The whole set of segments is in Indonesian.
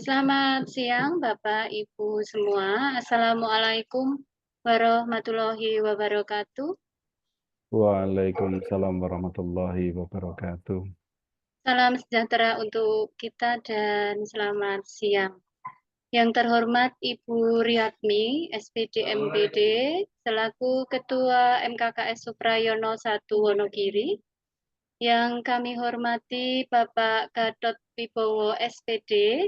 Selamat siang Bapak Ibu semua. Assalamualaikum warahmatullahi wabarakatuh. Waalaikumsalam warahmatullahi wabarakatuh. Salam sejahtera untuk kita dan selamat siang. Yang terhormat Ibu Riyadmi, SPD MPD, selaku Ketua MKKS Suprayono 1 Wonogiri. Yang kami hormati Bapak Gatot Wibowo SPD,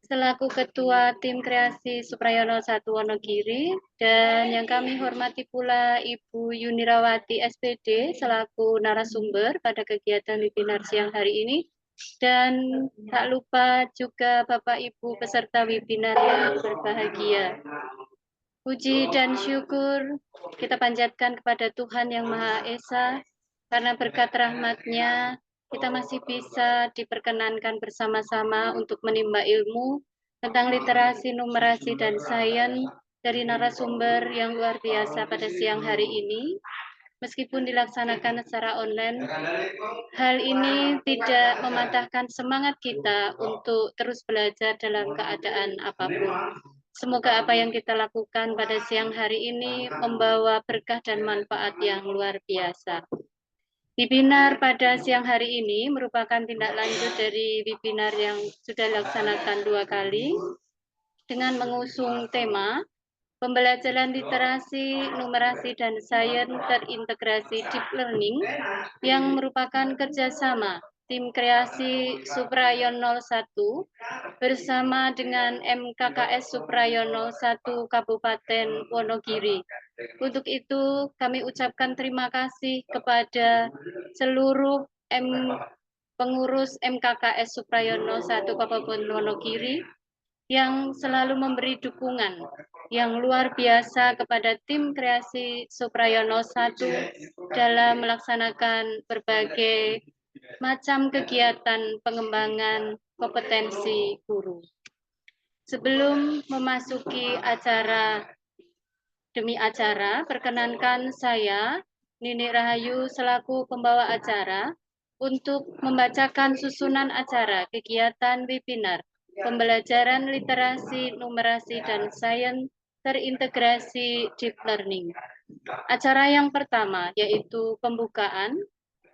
selaku Ketua Tim Kreasi Suprayono 1 Wonogiri, dan yang kami hormati pula Ibu Yunirawati SPD selaku narasumber pada kegiatan webinar siang hari ini, dan tak lupa juga Bapak Ibu peserta webinar yang berbahagia. Puji dan syukur kita panjatkan kepada Tuhan Yang Maha Esa, karena berkat rahmat-Nya kita masih bisa diperkenankan bersama-sama untuk menimba ilmu tentang literasi, numerasi, dan sains dari narasumber yang luar biasa pada siang hari ini. Meskipun dilaksanakan secara online, hal ini tidak mematahkan semangat kita untuk terus belajar dalam keadaan apapun. Semoga apa yang kita lakukan pada siang hari ini membawa berkah dan manfaat yang luar biasa. Webinar pada siang hari ini merupakan tindak lanjut dari webinar yang sudah dilaksanakan 2 kali dengan mengusung tema pembelajaran literasi, numerasi, dan sains terintegrasi deep learning yang merupakan kerjasama tim kreasi Suprayono 1 bersama dengan MKKS Suprayono 1 Kabupaten Wonogiri. Untuk itu kami ucapkan terima kasih kepada seluruh pengurus MKKS Suprayono 1 Kabupaten Wonogiri yang selalu memberi dukungan yang luar biasa kepada tim kreasi Suprayono 1 dalam melaksanakan berbagai macam kegiatan pengembangan kompetensi guru. Sebelum memasuki acara demi acara, perkenankan saya, Nini Rahayu, selaku pembawa acara, untuk membacakan susunan acara kegiatan webinar pembelajaran literasi, numerasi, dan sains terintegrasi deep learning. Acara yang pertama yaitu pembukaan,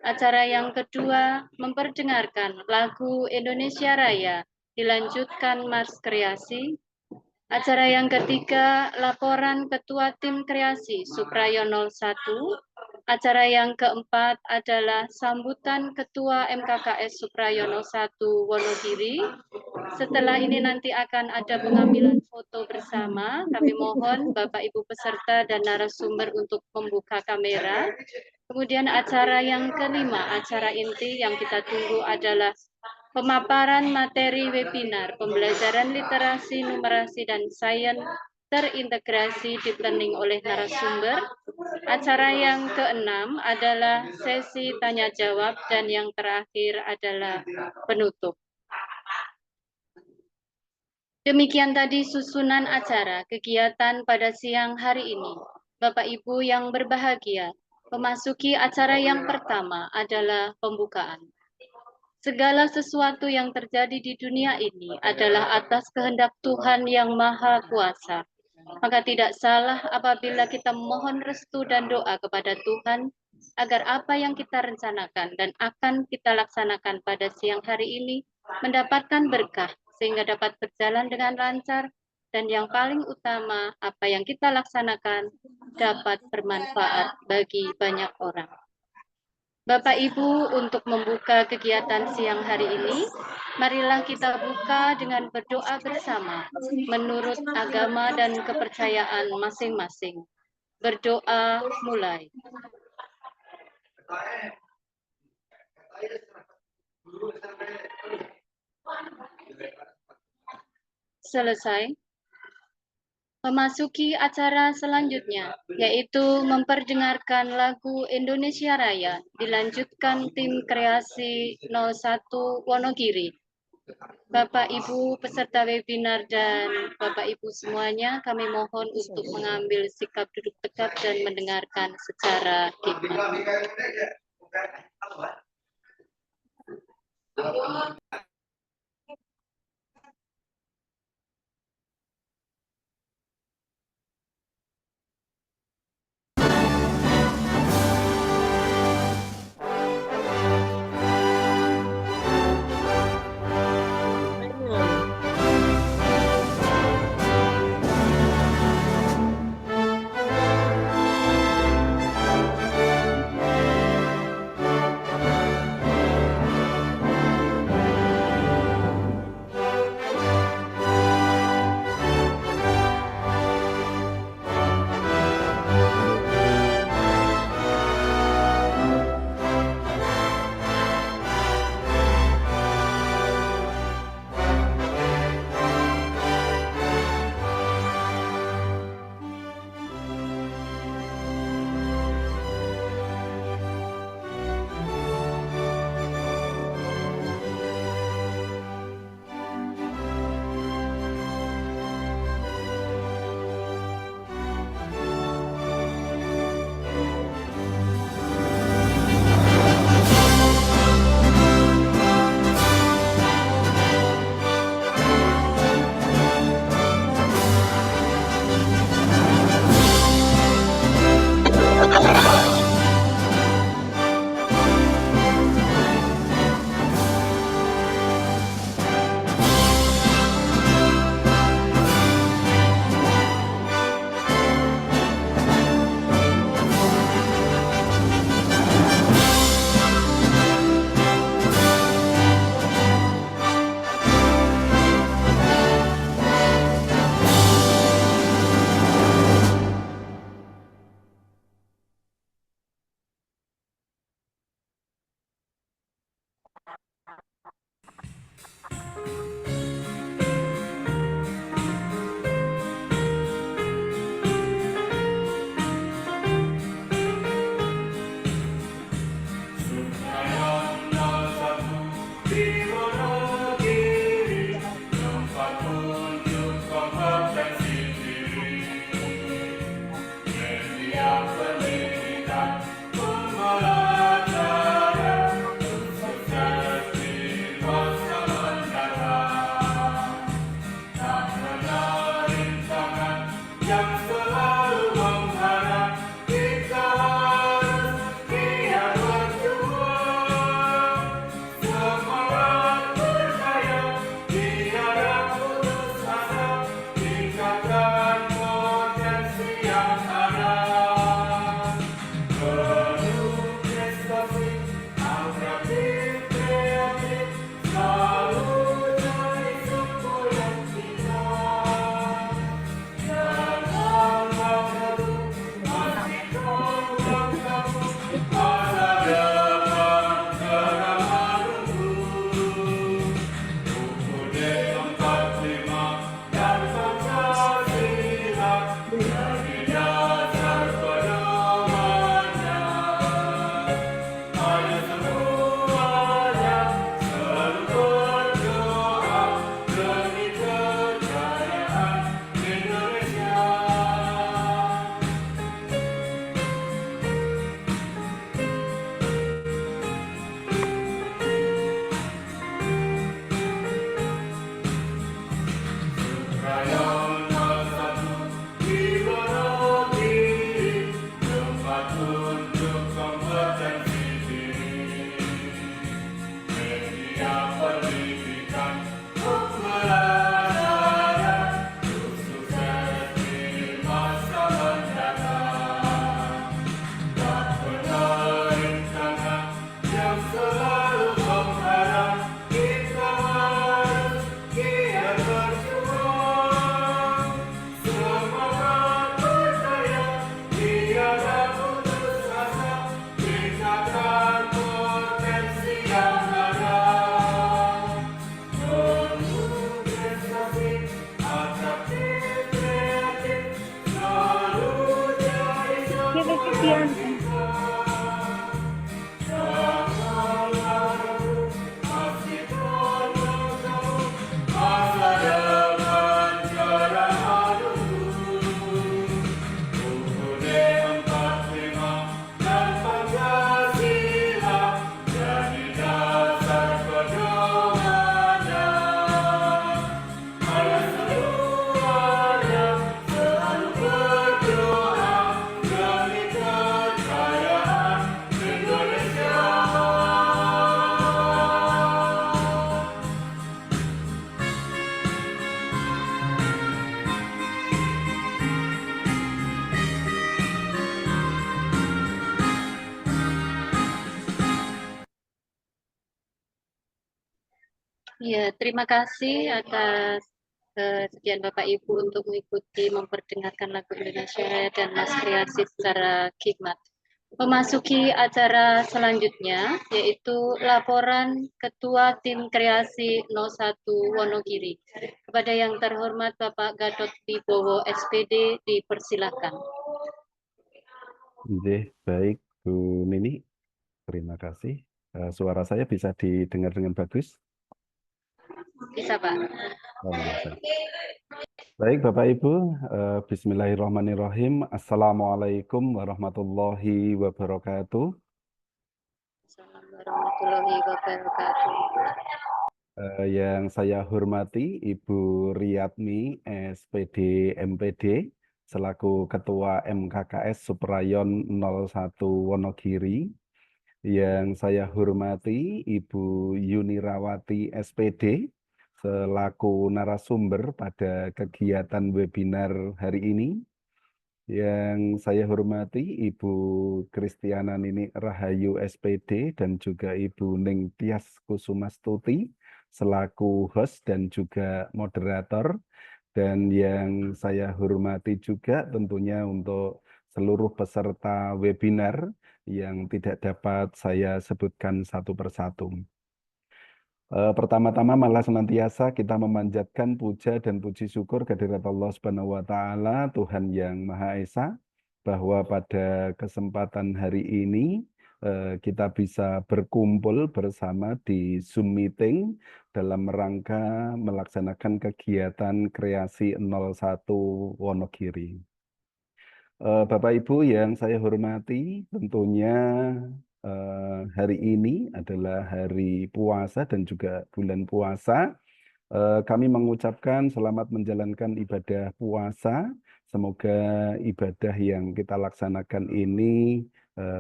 acara yang kedua memperdengarkan lagu Indonesia Raya, dilanjutkan Mars Kreasi. Acara yang ketiga, laporan Ketua Tim Kreasi Suprayono 1. Acara yang keempat adalah sambutan Ketua MKKS Suprayono 1 Wonogiri. Setelah ini nanti akan ada pengambilan foto bersama. Kami mohon Bapak Ibu peserta dan narasumber untuk membuka kamera. Kemudian acara yang kelima, acara inti yang kita tunggu adalah pemaparan materi webinar pembelajaran literasi, numerasi, dan sains terintegrasi deep learning oleh narasumber. Acara yang keenam adalah sesi tanya jawab, dan yang terakhir adalah penutup. Demikian tadi susunan acara kegiatan pada siang hari ini. Bapak Ibu yang berbahagia, memasuki acara yang pertama adalah pembukaan. Segala sesuatu yang terjadi di dunia ini adalah atas kehendak Tuhan yang Maha Kuasa. Maka tidak salah apabila kita mohon restu dan doa kepada Tuhan agar apa yang kita rencanakan dan akan kita laksanakan pada siang hari ini mendapatkan berkah sehingga dapat berjalan dengan lancar, dan yang paling utama apa yang kita laksanakan dapat bermanfaat bagi banyak orang. Bapak Ibu, untuk membuka kegiatan siang hari ini, marilah kita buka dengan berdoa bersama menurut agama dan kepercayaan masing-masing. Berdoa mulai. Selesai. Memasuki acara selanjutnya, yaitu memperdengarkan lagu Indonesia Raya, dilanjutkan tim kreasi 01 Wonogiri. Bapak Ibu peserta webinar dan Bapak Ibu semuanya, kami mohon untuk mengambil sikap duduk tegap dan mendengarkan secara hikmat. Ya, terima kasih atas kesediaan Bapak Ibu untuk mengikuti memperdengarkan lagu Indonesia Raya dan Mas Kreasi secara khidmat. Memasuki acara selanjutnya, yaitu laporan Ketua Tim Kreasi 01 Wonogiri. Kepada yang terhormat Bapak Gatot Wibowo SPD, dipersilahkan. Baik, Bu Nini, terima kasih. Suara saya bisa didengar dengan bagus? Bisa, Pak. Oh, baik. Baik, Bapak Ibu, Bismillahirrahmanirrahim. Assalamualaikum warahmatullahi wabarakatuh. Assalamualaikum warahmatullahi wabarakatuh. Yang saya hormati Ibu Riyadmi, SPD MPD, selaku Ketua MKKS Suprayon 01 Wonogiri. Yang saya hormati Ibu Yunirawati SPD, selaku narasumber pada kegiatan webinar hari ini. Yang saya hormati Ibu Kristiana Nini Rahayu SPD dan juga Ibu Ning Tias Kusumastuti selaku host dan juga moderator. Dan yang saya hormati juga tentunya untuk seluruh peserta webinar yang tidak dapat saya sebutkan satu persatu. Pertama-tama malah senantiasa kita memanjatkan puja dan puji syukur kehadirat Allah Subhanahu wa taala, Tuhan yang Maha Esa, bahwa pada kesempatan hari ini kita bisa berkumpul bersama di Zoom meeting dalam rangka melaksanakan kegiatan kreasi 01 Wonogiri. Bapak Ibu yang saya hormati, tentunya hari ini adalah hari puasa dan juga bulan puasa. Kami mengucapkan selamat menjalankan ibadah puasa. Semoga ibadah yang kita laksanakan ini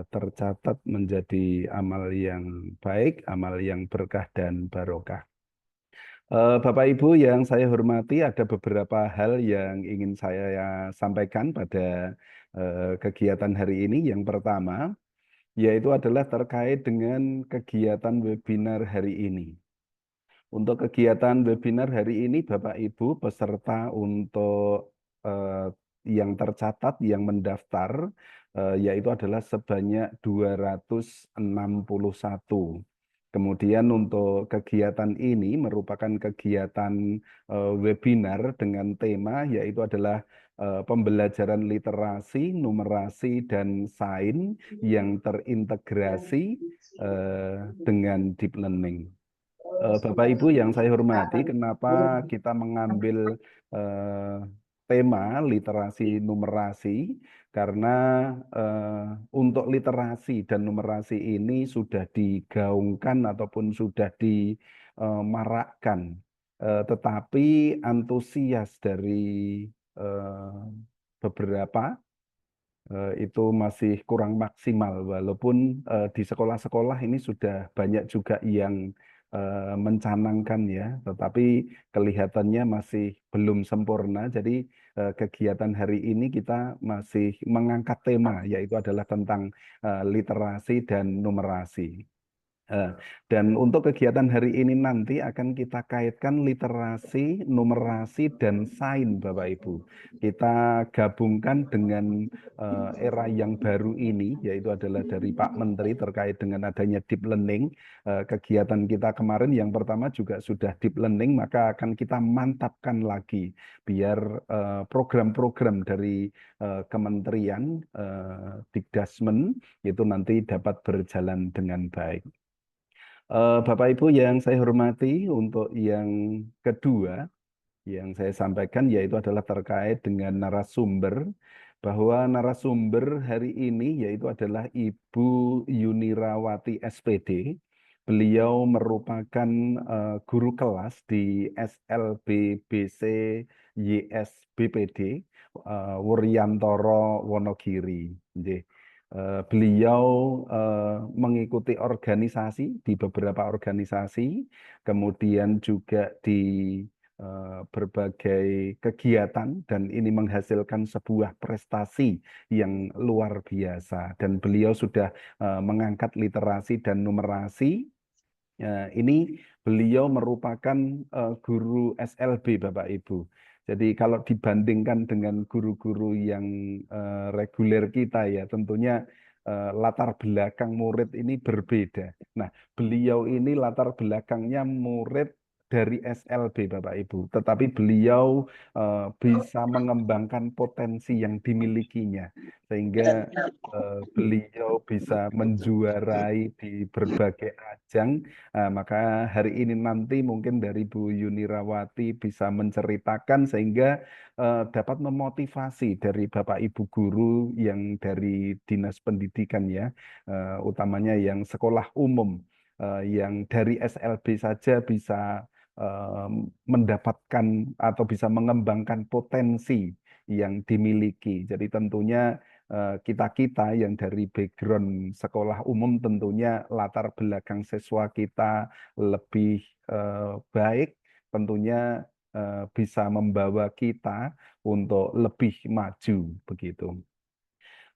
tercatat menjadi amal yang baik, amal yang berkah dan barokah. Bapak Ibu yang saya hormati, ada beberapa hal yang ingin saya sampaikan pada kegiatan hari ini. Yang pertama, yaitu adalah terkait dengan kegiatan webinar hari ini. Untuk kegiatan webinar hari ini, Bapak Ibu peserta untuk yang tercatat, yang mendaftar, yaitu adalah sebanyak 261. Kemudian untuk kegiatan ini merupakan kegiatan webinar dengan tema yaitu adalah pembelajaran literasi, numerasi, dan sains yang terintegrasi dengan deep learning. Bapak Ibu yang saya hormati, kenapa kita mengambil eh, tema literasi numerasi? Karena eh, untuk literasi dan numerasi ini sudah digaungkan ataupun sudah dimarakkan, tetapi antusias dari eh, beberapa itu masih kurang maksimal walaupun di sekolah-sekolah ini sudah banyak juga yang mencanangkan ya, tetapi kelihatannya masih belum sempurna. Jadi kegiatan hari ini kita masih mengangkat tema yaitu adalah tentang literasi dan numerasi. Eh, Dan untuk kegiatan hari ini nanti akan kita kaitkan literasi, numerasi, dan sains, Bapak Ibu. Kita gabungkan dengan era yang baru ini, yaitu adalah dari Pak Menteri terkait dengan adanya deep learning. Kegiatan kita kemarin yang pertama juga sudah deep learning, maka akan kita mantapkan lagi biar program-program dari Kementerian Dikdasmen itu nanti dapat berjalan dengan baik. Bapak Ibu yang saya hormati, untuk yang kedua yang saya sampaikan yaitu adalah terkait dengan narasumber, bahwa narasumber hari ini yaitu adalah Ibu Yunirawati SPD. Beliau merupakan guru kelas di SLBBC YSBPD Wuryantoro Wonogiri. Nggih. Beliau mengikuti organisasi di beberapa organisasi, kemudian juga di berbagai kegiatan, dan ini menghasilkan sebuah prestasi yang luar biasa. Dan beliau sudah mengangkat literasi dan numerasi Ini beliau merupakan guru SLB Bapak Ibu. Jadi kalau dibandingkan dengan guru-guru yang reguler kita ya, tentunya latar belakang murid ini berbeda. Nah, beliau ini latar belakangnya murid dari SLB Bapak Ibu, tetapi beliau bisa mengembangkan potensi yang dimilikinya, sehingga beliau bisa menjuarai di berbagai ajang. Maka hari ini nanti mungkin dari Bu Yunirawati bisa menceritakan sehingga dapat memotivasi dari Bapak Ibu guru yang dari Dinas Pendidikan ya, utamanya yang sekolah umum, yang dari SLB saja bisa mendapatkan atau bisa mengembangkan potensi yang dimiliki. Jadi tentunya kita-kita yang dari background sekolah umum tentunya latar belakang siswa kita lebih baik, tentunya bisa membawa kita untuk lebih maju begitu.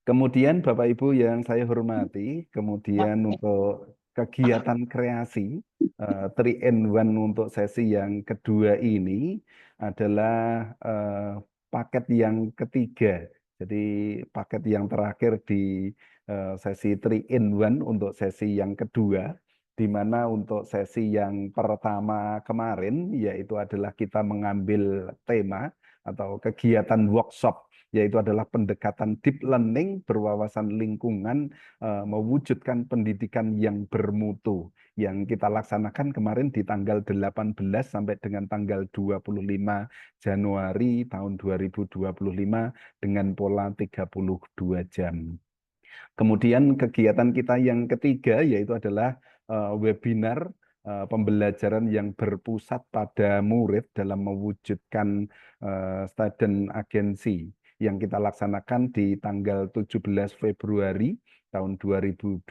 Kemudian Bapak Ibu yang saya hormati, kemudian untuk kegiatan kreasi 3 in 1 untuk sesi yang kedua ini adalah paket yang ketiga. Jadi paket yang terakhir di sesi 3 in 1 untuk sesi yang kedua, di mana untuk sesi yang pertama kemarin yaitu adalah kita mengambil tema atau kegiatan workshop, yaitu adalah pendekatan deep learning berwawasan lingkungan mewujudkan pendidikan yang bermutu yang kita laksanakan kemarin di tanggal 18 sampai dengan tanggal 25 Januari tahun 2025 dengan pola 32 jam. Kemudian kegiatan kita yang ketiga yaitu adalah webinar pembelajaran yang berpusat pada murid dalam mewujudkan student agency yang kita laksanakan di tanggal 17 Februari tahun 2025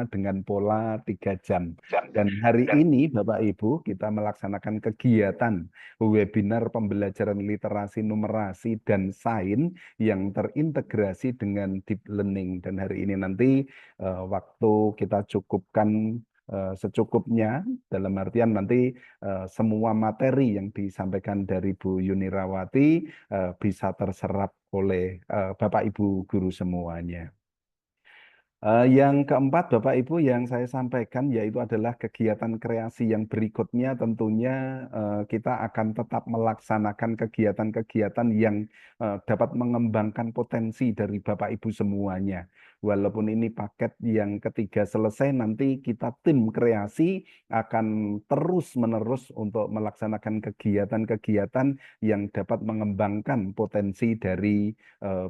dengan pola 3 jam. Dan hari ini Bapak Ibu kita melaksanakan kegiatan webinar pembelajaran literasi numerasi dan sains yang terintegrasi dengan deep learning. Dan hari ini nanti waktu kita cukupkan secukupnya, dalam artian nanti semua materi yang disampaikan dari Bu Yunirawati bisa terserap oleh Bapak Ibu guru semuanya. Yang keempat, Bapak Ibu, yang saya sampaikan yaitu adalah kegiatan kreasi yang berikutnya. Tentunya kita akan tetap melaksanakan kegiatan-kegiatan yang dapat mengembangkan potensi dari Bapak Ibu semuanya. Walaupun ini paket yang ketiga selesai, nanti kita tim kreasi akan terus-menerus untuk melaksanakan kegiatan-kegiatan yang dapat mengembangkan potensi dari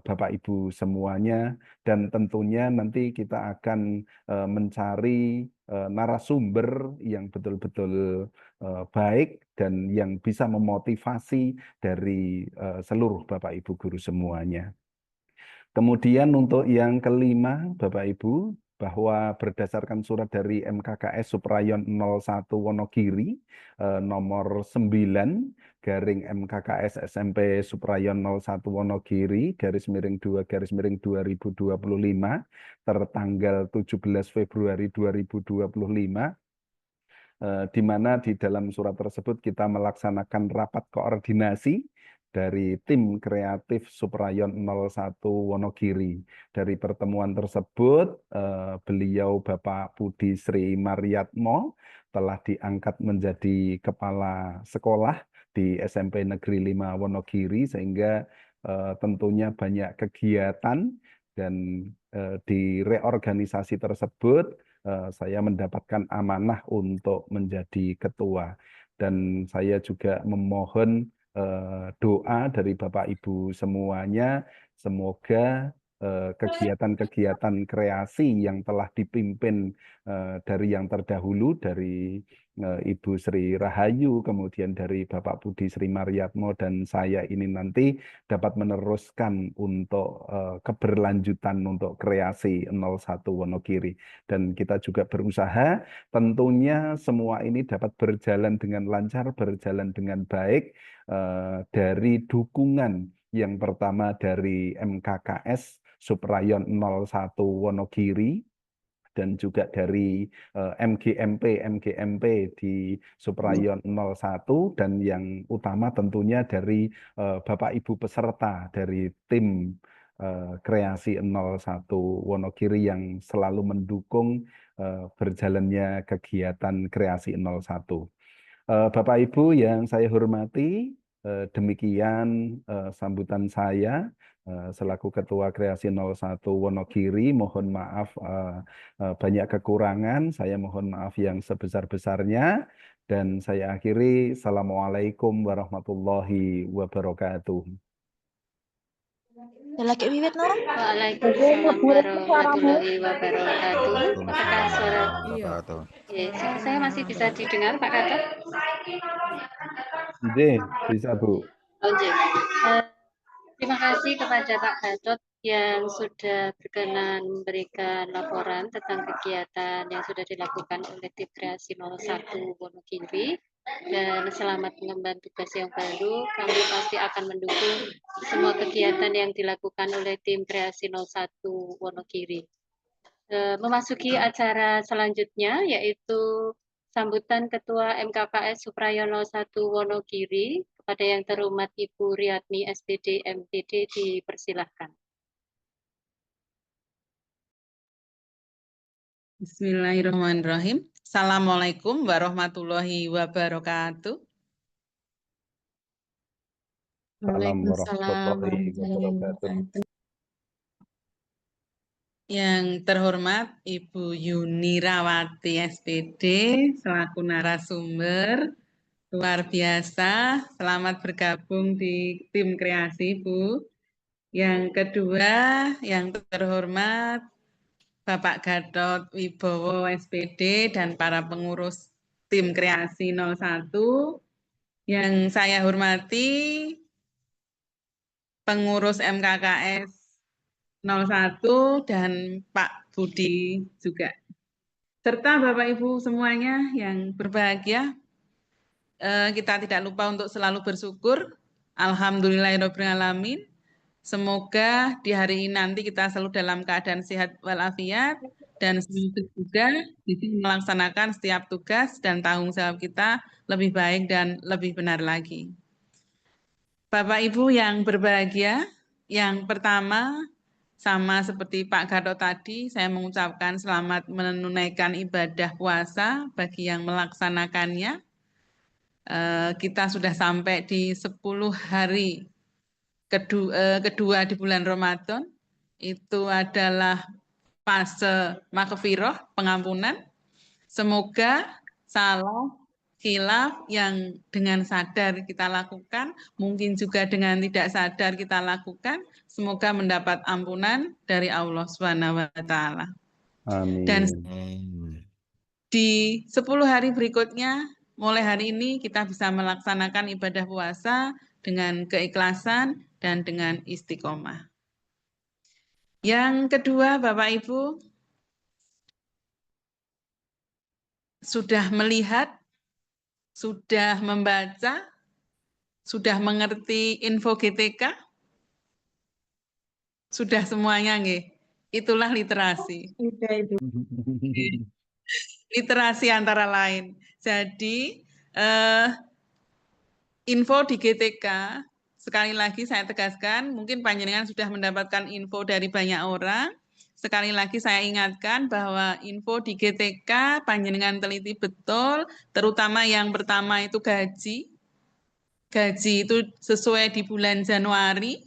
Bapak Ibu semuanya. Dan tentunya nanti kita akan mencari narasumber yang betul-betul baik dan yang bisa memotivasi dari seluruh Bapak Ibu guru semuanya. Kemudian untuk yang kelima, Bapak Ibu, bahwa berdasarkan surat dari MKKS Suprayon 01 Wonogiri nomor 9 garing MKKS SMP Suprayon 01 Wonogiri _2 2025 tertanggal 17 Februari 2025, di mana di dalam surat tersebut kita melaksanakan rapat koordinasi dari tim kreatif Suprayon 01 Wonogiri. Dari pertemuan tersebut, beliau Bapak Budi Sri Maryatmo telah diangkat menjadi kepala sekolah di SMP Negeri 5 Wonogiri, sehingga tentunya banyak kegiatan dan di reorganisasi tersebut saya mendapatkan amanah untuk menjadi ketua. Dan saya juga memohon doa dari Bapak Ibu semuanya, semoga kegiatan-kegiatan kreasi yang telah dipimpin dari yang terdahulu, dari Ibu Sri Rahayu, kemudian dari Bapak Budi Sri Maryatmo dan saya ini nanti dapat meneruskan untuk keberlanjutan untuk kreasi 01 Wonogiri. Dan kita juga berusaha tentunya semua ini dapat berjalan dengan lancar, berjalan dengan baik dari dukungan yang pertama dari MKKS Suprayon 01 Wonogiri, dan juga dari MGMP di Suprayon 01, dan yang utama tentunya dari Bapak Ibu peserta dari tim kreasi 01 Wonogiri yang selalu mendukung berjalannya kegiatan kreasi 01. Bapak Ibu yang saya hormati, demikian sambutan saya selaku Ketua Kreasi 01 Wonogiri. Mohon maaf banyak kekurangan, saya mohon maaf yang sebesar-besarnya, dan saya akhiri. Assalamualaikum warahmatullahi wabarakatuh. Lagi wiwit no? Waalaikumsalam warahmatullahi wabarakatuh. Apakah suara wabarakatuh. saya masih bisa didengar, Pak Gatot? Bisa Bu. Oke. Terima kasih kepada Pak Gatot yang sudah berkenan memberikan laporan tentang kegiatan yang sudah dilakukan oleh tim kreasi 01 Wonogiri. Dan selamat mengemban tugas yang baru. Kami pasti akan mendukung semua kegiatan yang dilakukan oleh tim kreasi 01 Wonogiri. Memasuki acara selanjutnya, yaitu sambutan Ketua MKKS Suprayono 1 Wonogiri. Kepada yang terhormat Ibu Riyadmi SPD MPD dipersilahkan. Bismillahirrahmanirrahim. Assalamualaikum warahmatullahi wabarakatuh. Waalaikumsalam warahmatullahi wabarakatuh. Yang terhormat Ibu Yunirawati SPD selaku narasumber, luar biasa, selamat bergabung di tim kreasi, Bu. Yang kedua, yang terhormat Bapak Gatot Wibowo SPD dan para pengurus tim kreasi 01. Yang saya hormati pengurus MKKS 01 dan Pak Budi juga. Serta Bapak Ibu semuanya yang berbahagia, kita tidak lupa untuk selalu bersyukur. Alhamdulillahirrahmanirrahim. Semoga di hari ini nanti kita selalu dalam keadaan sehat walafiat dan semoga juga bisa melaksanakan setiap tugas dan tanggung jawab kita lebih baik dan lebih benar lagi. Bapak Ibu yang berbahagia, yang pertama sama seperti Pak Gatot tadi, saya mengucapkan selamat menunaikan ibadah puasa bagi yang melaksanakannya. Kita sudah sampai di 10 hari kedua di bulan Ramadan, itu adalah fase maghfirah, pengampunan. Semoga salah, khilaf yang dengan sadar kita lakukan, mungkin juga dengan tidak sadar kita lakukan, semoga mendapat ampunan dari Allah SWT. Amin. Dan di 10 hari berikutnya, mulai hari ini kita bisa melaksanakan ibadah puasa dengan keikhlasan dan dengan istiqomah. Yang kedua, Bapak Ibu, sudah melihat, sudah membaca, sudah mengerti info GTK? Sudah semuanya, nggih? Itulah literasi. Literasi antara lain. Jadi, info di GTK, sekali lagi saya tegaskan, mungkin panjenengan sudah mendapatkan info dari banyak orang. Sekali lagi saya ingatkan bahwa info di GTK panjenengan teliti betul, terutama yang pertama itu gaji. Gaji itu sesuai di bulan Januari.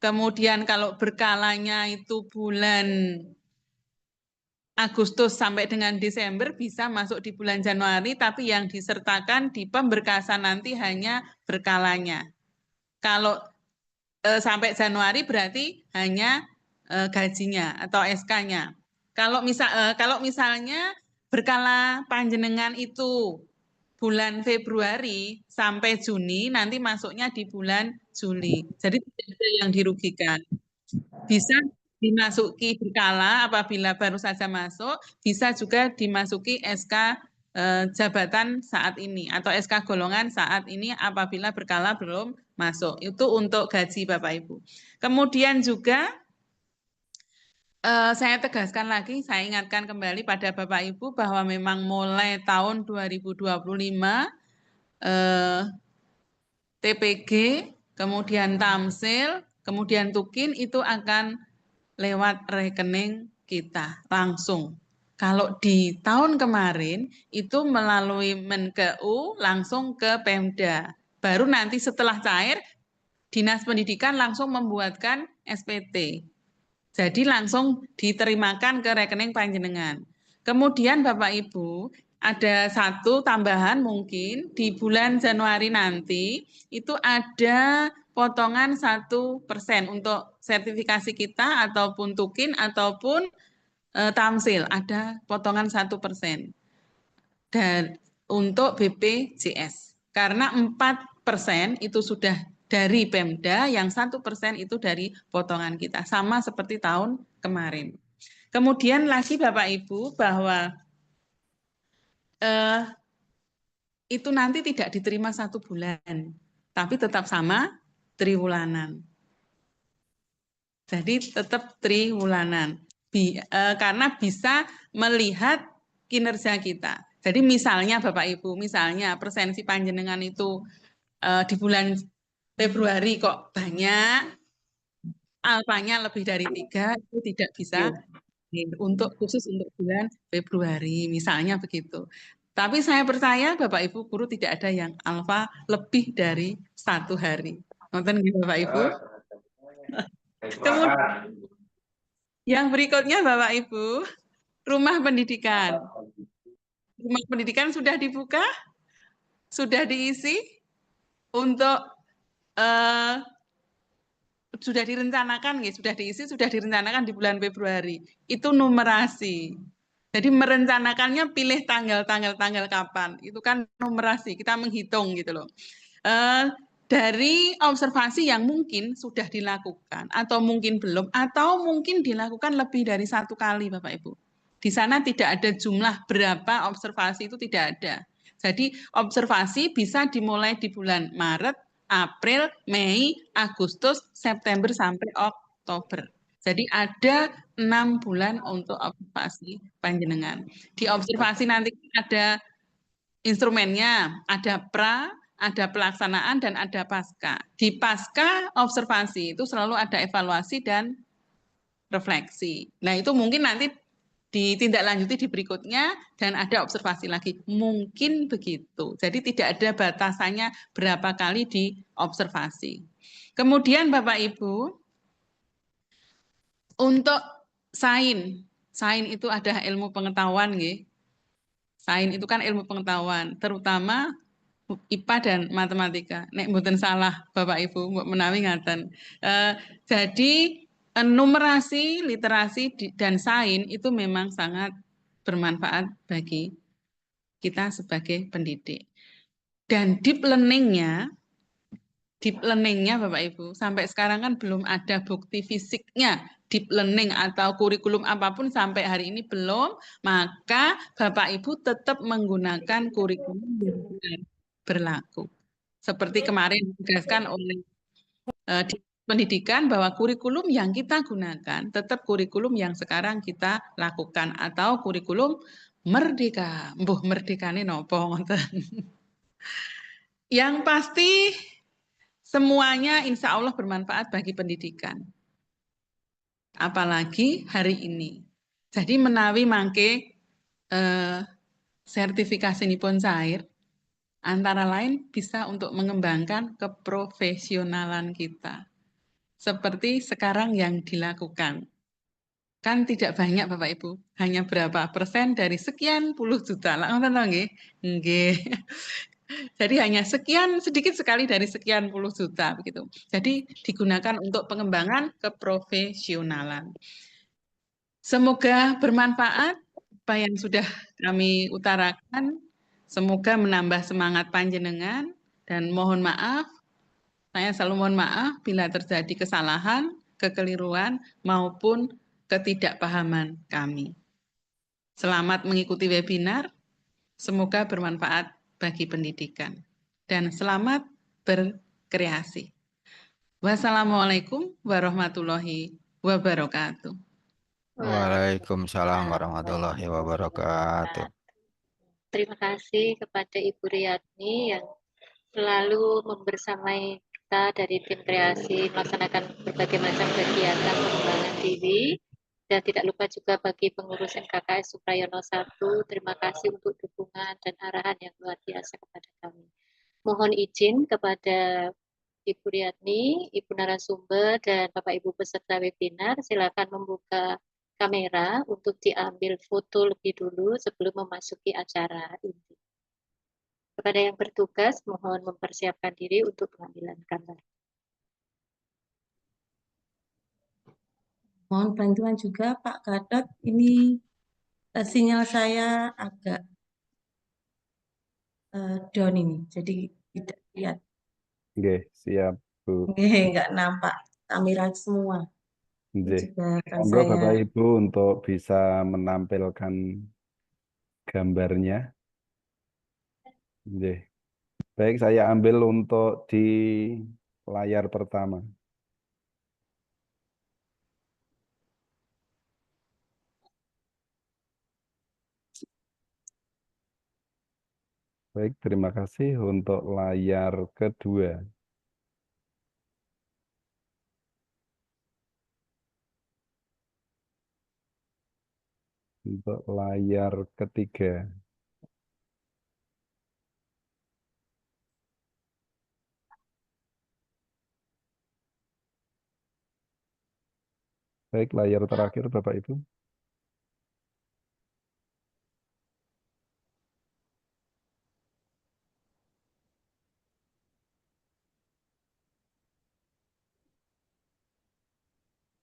Kemudian kalau berkalanya itu bulan Agustus sampai dengan Desember bisa masuk di bulan Januari, tapi yang disertakan di pemberkasan nanti hanya berkalanya. Kalau sampai Januari berarti hanya gajinya atau SK-nya. Kalau misalnya berkala panjenengan itu bulan Februari sampai Juni, nanti masuknya di bulan Juli. Jadi tidak ada yang dirugikan. Bisa dimasuki berkala apabila baru saja masuk, bisa juga dimasuki SK jabatan saat ini atau SK golongan saat ini apabila berkala belum masuk. Itu untuk gaji Bapak Ibu. Kemudian juga Saya tegaskan lagi, saya ingatkan kembali pada Bapak Ibu bahwa memang mulai tahun 2025 TPG, kemudian Tamsil, kemudian Tukin itu akan lewat rekening kita langsung. Kalau di tahun kemarin itu melalui Menkeu langsung ke Pemda. Baru nanti setelah cair, Dinas Pendidikan langsung membuatkan SPT. Jadi langsung diterimakan ke rekening panjenengan. Kemudian Bapak Ibu, ada satu tambahan mungkin di bulan Januari nanti itu ada potongan 1% untuk sertifikasi kita ataupun Tukin ataupun Tamsil, ada potongan 1% dan untuk BPJS. Karena 4% itu sudah dari Pemda, yang 1% itu dari potongan kita. Sama seperti tahun kemarin. Kemudian lagi Bapak Ibu bahwa itu nanti tidak diterima 1 bulan, tapi tetap sama triwulanan. Jadi tetap triwulanan. Karena bisa melihat kinerja kita. Jadi misalnya Bapak Ibu, misalnya presensi panjenengan itu di bulan Februari kok banyak, alfanya lebih dari 3, itu tidak bisa khusus untuk bulan Februari, misalnya begitu. Tapi saya percaya Bapak Ibu guru tidak ada yang alfa lebih dari 1 hari. Nonton gitu Bapak Ibu. Kemudian yang berikutnya Bapak Ibu, rumah pendidikan. Rumah pendidikan sudah dibuka, sudah diisi untuk sudah direncanakan, ya, sudah diisi, sudah direncanakan di bulan Februari. Itu numerasi. Jadi merencanakannya pilih tanggal kapan. Itu kan numerasi, kita menghitung gitu loh. Dari observasi yang mungkin sudah dilakukan, atau mungkin belum, atau mungkin dilakukan lebih dari 1 kali Bapak Ibu. Di sana tidak ada jumlah berapa observasi, itu tidak ada. Jadi observasi bisa dimulai di bulan Maret, April, Mei, Agustus, September sampai Oktober. Jadi ada 6 bulan untuk observasi panjenengan. Di observasi nanti ada instrumennya, ada pra, ada pelaksanaan, dan ada pasca. Di pasca observasi itu selalu ada evaluasi dan refleksi. Nah itu mungkin nanti ditindaklanjuti di berikutnya dan ada observasi lagi. Mungkin begitu. Jadi tidak ada batasannya berapa kali diobservasi. Kemudian Bapak Ibu, untuk sains itu ada ilmu pengetahuan, nggih. Sains itu kan ilmu pengetahuan, terutama IPA dan matematika. Nek mboten salah Bapak Ibu, menawi ngaten. Jadi numerasi, literasi dan sains itu memang sangat bermanfaat bagi kita sebagai pendidik. Dan deep learning-nya Bapak Ibu, sampai sekarang kan belum ada bukti fisiknya deep learning atau kurikulum apapun sampai hari ini belum, maka Bapak Ibu tetap menggunakan kurikulum yang berlaku. Seperti kemarin ditegaskan oleh pendidikan bahwa kurikulum yang kita gunakan tetap kurikulum yang sekarang kita lakukan atau kurikulum merdeka. Mbuh merdekane nopo ngoten. Yang pasti semuanya insya Allah bermanfaat bagi pendidikan. Apalagi hari ini. Jadi menawi mangke sertifikasi nipun cair, antara lain bisa untuk mengembangkan keprofesionalan kita. Seperti sekarang yang dilakukan. Kan tidak banyak Bapak Ibu, hanya berapa persen dari sekian puluh juta. Lah ngoten nggih? Nggih. Jadi hanya sekian sedikit sekali dari sekian puluh juta begitu. Jadi digunakan untuk pengembangan keprofesionalan. Semoga bermanfaat apa yang sudah kami utarakan. Semoga menambah semangat panjenengan dan mohon maaf, saya selalu mohon maaf bila terjadi kesalahan, kekeliruan maupun ketidakpahaman kami. Selamat mengikuti webinar, semoga bermanfaat bagi pendidikan. Dan selamat berkreasi. Wassalamualaikum warahmatullahi wabarakatuh. Waalaikumsalam warahmatullahi wabarakatuh. Terima kasih kepada Ibu Riyadni yang selalu membersamai kita dari tim kreasi melaksanakan berbagai macam kegiatan pengembangan diri. Dan tidak lupa juga bagi pengurus MKKS Suprayono 1, terima kasih untuk dukungan dan arahan yang luar biasa kepada kami. Mohon izin kepada Ibu Riyadni, Ibu narasumber, dan Bapak Ibu peserta webinar, silakan membuka kamera untuk diambil foto lebih dulu sebelum memasuki acara inti. Kepada yang bertugas, mohon mempersiapkan diri untuk pengambilan gambar. Mohon bantuan juga Pak Gatot, ini sinyal saya agak down ini, jadi tidak lihat. Oke, siap, Bu. Nggak nampak kamera semua. Ini Nggih. juga akan Monggo saya Bapak Ibu untuk bisa menampilkan gambarnya. Nggih. Baik, saya ambil untuk di layar pertama. Baik, terima kasih untuk layar kedua. Untuk layar ketiga. Baik, layar terakhir Bapak Ibu.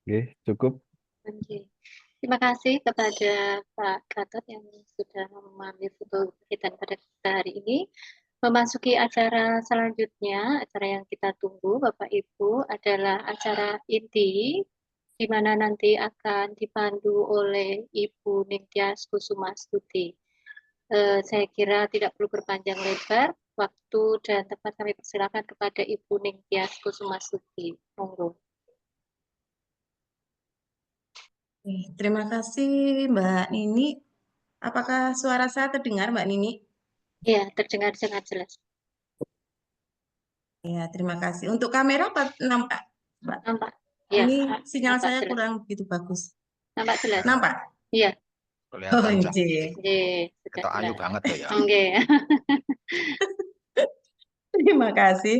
Oke, cukup. Oke. Terima kasih kepada Pak Gatot yang sudah mengambil foto kita pada hari ini. Memasuki acara selanjutnya, acara yang kita tunggu Bapak Ibu adalah acara inti, di mana nanti akan dipandu oleh Ibu Ningtyas Kusumastuti. Saya kira tidak perlu berpanjang lebar, waktu dan tempat kami persilakan kepada Ibu Ningtyas Kusumastuti. Monggo. terima kasih Mbak Nini. Apakah suara saya terdengar Mbak Nini? Ya, terdengar sangat jelas. Ya, terima kasih. Untuk kamera apa nampak, Mbak? Nampak? Ya, Ini sinyal nampak saya jelas. kurang begitu bagus. Nampak jelas? Nampak? Iya. Oh, Kelihatan Cak. iya. Sudah Ketok ayu jelas. banget loh ya. Oke. Terima kasih.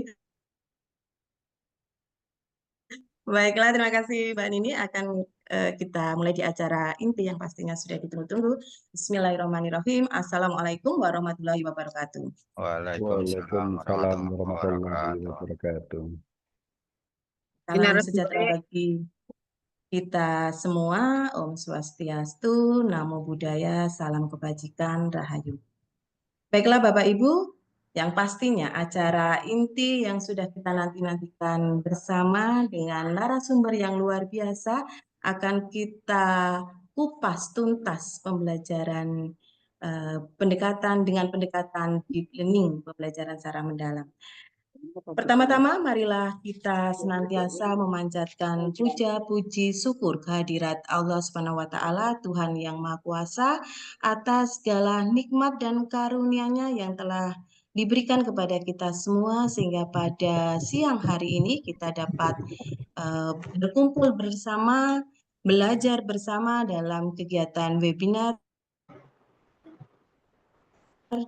Baiklah, terima kasih Mbak Nini. Akan kita mulai di acara inti yang pastinya sudah ditunggu-tunggu. Bismillahirrahmanirrahim. Assalamualaikum warahmatullahi wabarakatuh. Waalaikumsalam Waalaikumsalam warahmatullahi warahmatullahi wabarakatuh. wabarakatuh. Salam sejahtera bagi kita semua. Om Swastiastu, Namo Buddhaya, salam kebajikan, Rahayu. Baiklah Bapak Ibu, yang pastinya acara inti yang sudah kita nanti-nantikan bersama dengan narasumber yang luar biasa akan kita kupas tuntas pembelajaran pendekatan dengan pendekatan deep learning, pembelajaran secara mendalam. Pertama-tama, marilah kita senantiasa memanjatkan puja, puji, syukur kehadirat Allah Subhanahu wa Ta'ala, Tuhan yang Maha Kuasa, atas segala nikmat dan karunia-Nya yang telah diberikan kepada kita semua, sehingga pada siang hari ini kita dapat berkumpul bersama, belajar bersama dalam kegiatan webinar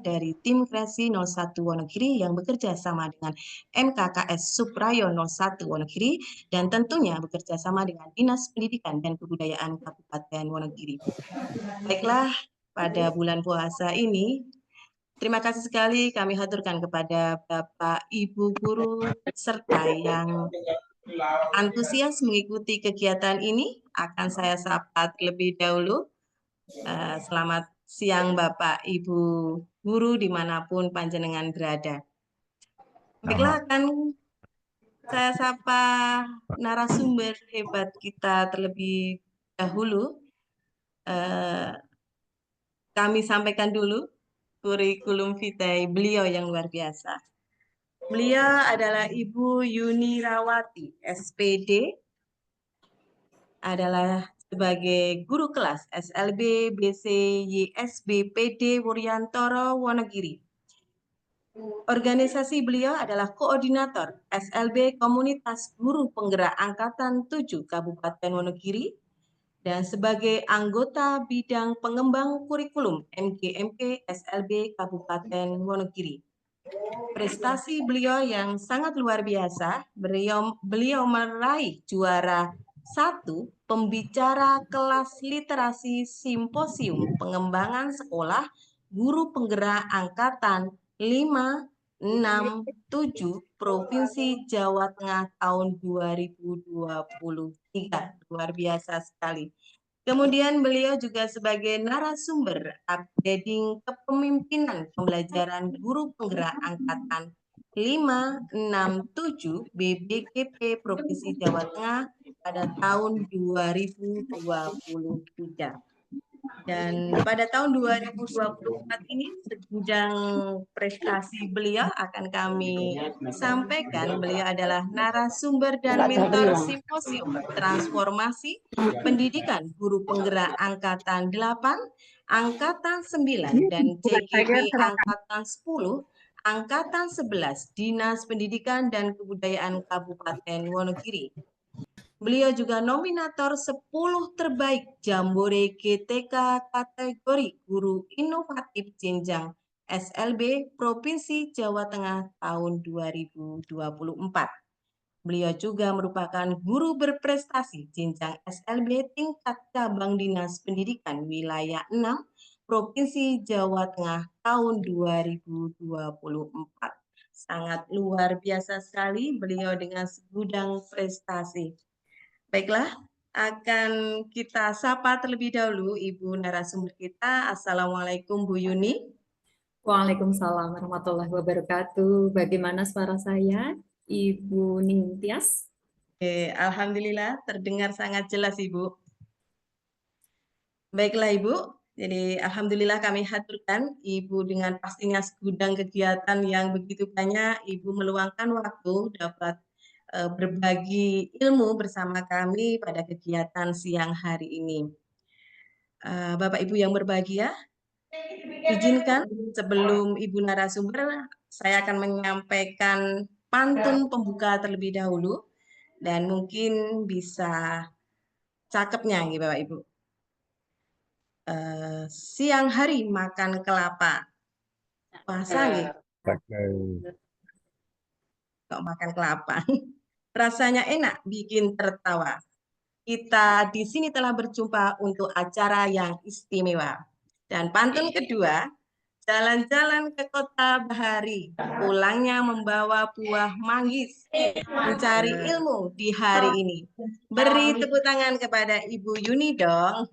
dari tim kreasi 01 Wonogiri yang bekerja sama dengan MKKS Suprayono 1 Wonogiri dan tentunya bekerja sama dengan Dinas Pendidikan dan Kebudayaan Kabupaten Wonogiri. Baiklah, pada bulan puasa ini, terima kasih sekali kami haturkan kepada Bapak Ibu guru serta yang antusias mengikuti kegiatan ini. Akan saya sapa terlebih dahulu. Selamat siang Bapak Ibu guru dimanapun panjenengan berada. Baiklah, akan saya sapa narasumber hebat kita terlebih dahulu. Kami sampaikan dulu kurikulum vitae beliau yang luar biasa. Beliau adalah Ibu Yunirawati, SPD, adalah sebagai guru kelas SLB BC YSB PD Wuryantoro Wonogiri. Organisasi beliau adalah koordinator SLB Komunitas Guru Penggerak Angkatan 7 Kabupaten Wonogiri dan sebagai anggota bidang pengembang kurikulum MGMP SLB Kabupaten Wonogiri. Prestasi beliau yang sangat luar biasa, beliau meraih juara 1 pembicara kelas literasi simposium pengembangan sekolah guru penggerak angkatan 5, 6, 7 Provinsi Jawa Tengah tahun 2023. Luar biasa sekali. Kemudian beliau juga sebagai narasumber upgrading kepemimpinan pembelajaran guru penggerak angkatan 5, 6, 7 BBGP Provinsi Jawa Tengah pada tahun 2023. Dan pada tahun 2024 ini segudang prestasi beliau akan kami sampaikan. Beliau adalah narasumber dan mentor simposium transformasi pendidikan guru penggerak angkatan 8, angkatan 9 dan CGP angkatan 10, angkatan 11 Dinas Pendidikan dan Kebudayaan Kabupaten Wonogiri. Beliau juga nominator 10 terbaik Jambore GTK kategori guru inovatif jenjang SLB Provinsi Jawa Tengah tahun 2024. Beliau juga merupakan guru berprestasi jenjang SLB tingkat cabang Dinas Pendidikan wilayah 6 Provinsi Jawa Tengah tahun 2024. Sangat luar biasa sekali beliau dengan segudang prestasi. Baiklah, akan kita sapa terlebih dahulu Ibu narasumber kita. Assalamualaikum Bu Yuni. Waalaikumsalam warahmatullahi wabarakatuh. Bagaimana suara saya, Ibu Ningtyas? Alhamdulillah terdengar sangat jelas Ibu. Baiklah Ibu, jadi alhamdulillah kami haturkan Ibu dengan pastinya segudang kegiatan yang begitu banyak. Ibu meluangkan waktu dapat berbagi ilmu bersama kami pada kegiatan siang hari ini. Bapak Ibu yang berbahagia, izinkan sebelum Ibu narasumber, saya akan menyampaikan pantun pembuka terlebih dahulu dan mungkin bisa cakepnya nih Bapak Ibu. Siang hari makan kelapa. Puasa nih. Kok makan kelapa. Rasanya enak, bikin tertawa. Kita di sini telah berjumpa untuk acara yang istimewa. Dan pantun kedua, jalan-jalan ke kota Bahari, pulangnya membawa buah manggis, mencari ilmu di hari ini. Beri tepuk tangan kepada Ibu Yuni dong.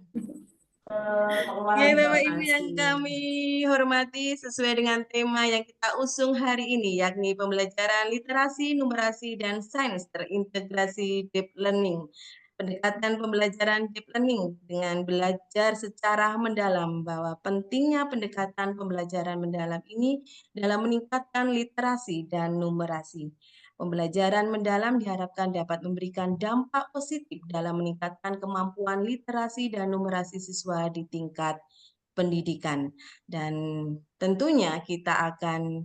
Ya Bapak Ibu yang kami hormati, sesuai dengan tema yang kita usung hari ini, yakni pembelajaran literasi, numerasi, dan sains terintegrasi deep learning. Pendekatan pembelajaran deep learning dengan belajar secara mendalam, bahwa pentingnya pendekatan pembelajaran mendalam ini dalam meningkatkan literasi dan numerasi. Pembelajaran mendalam diharapkan dapat memberikan dampak positif dalam meningkatkan kemampuan literasi dan numerasi siswa di tingkat pendidikan. Dan tentunya kita akan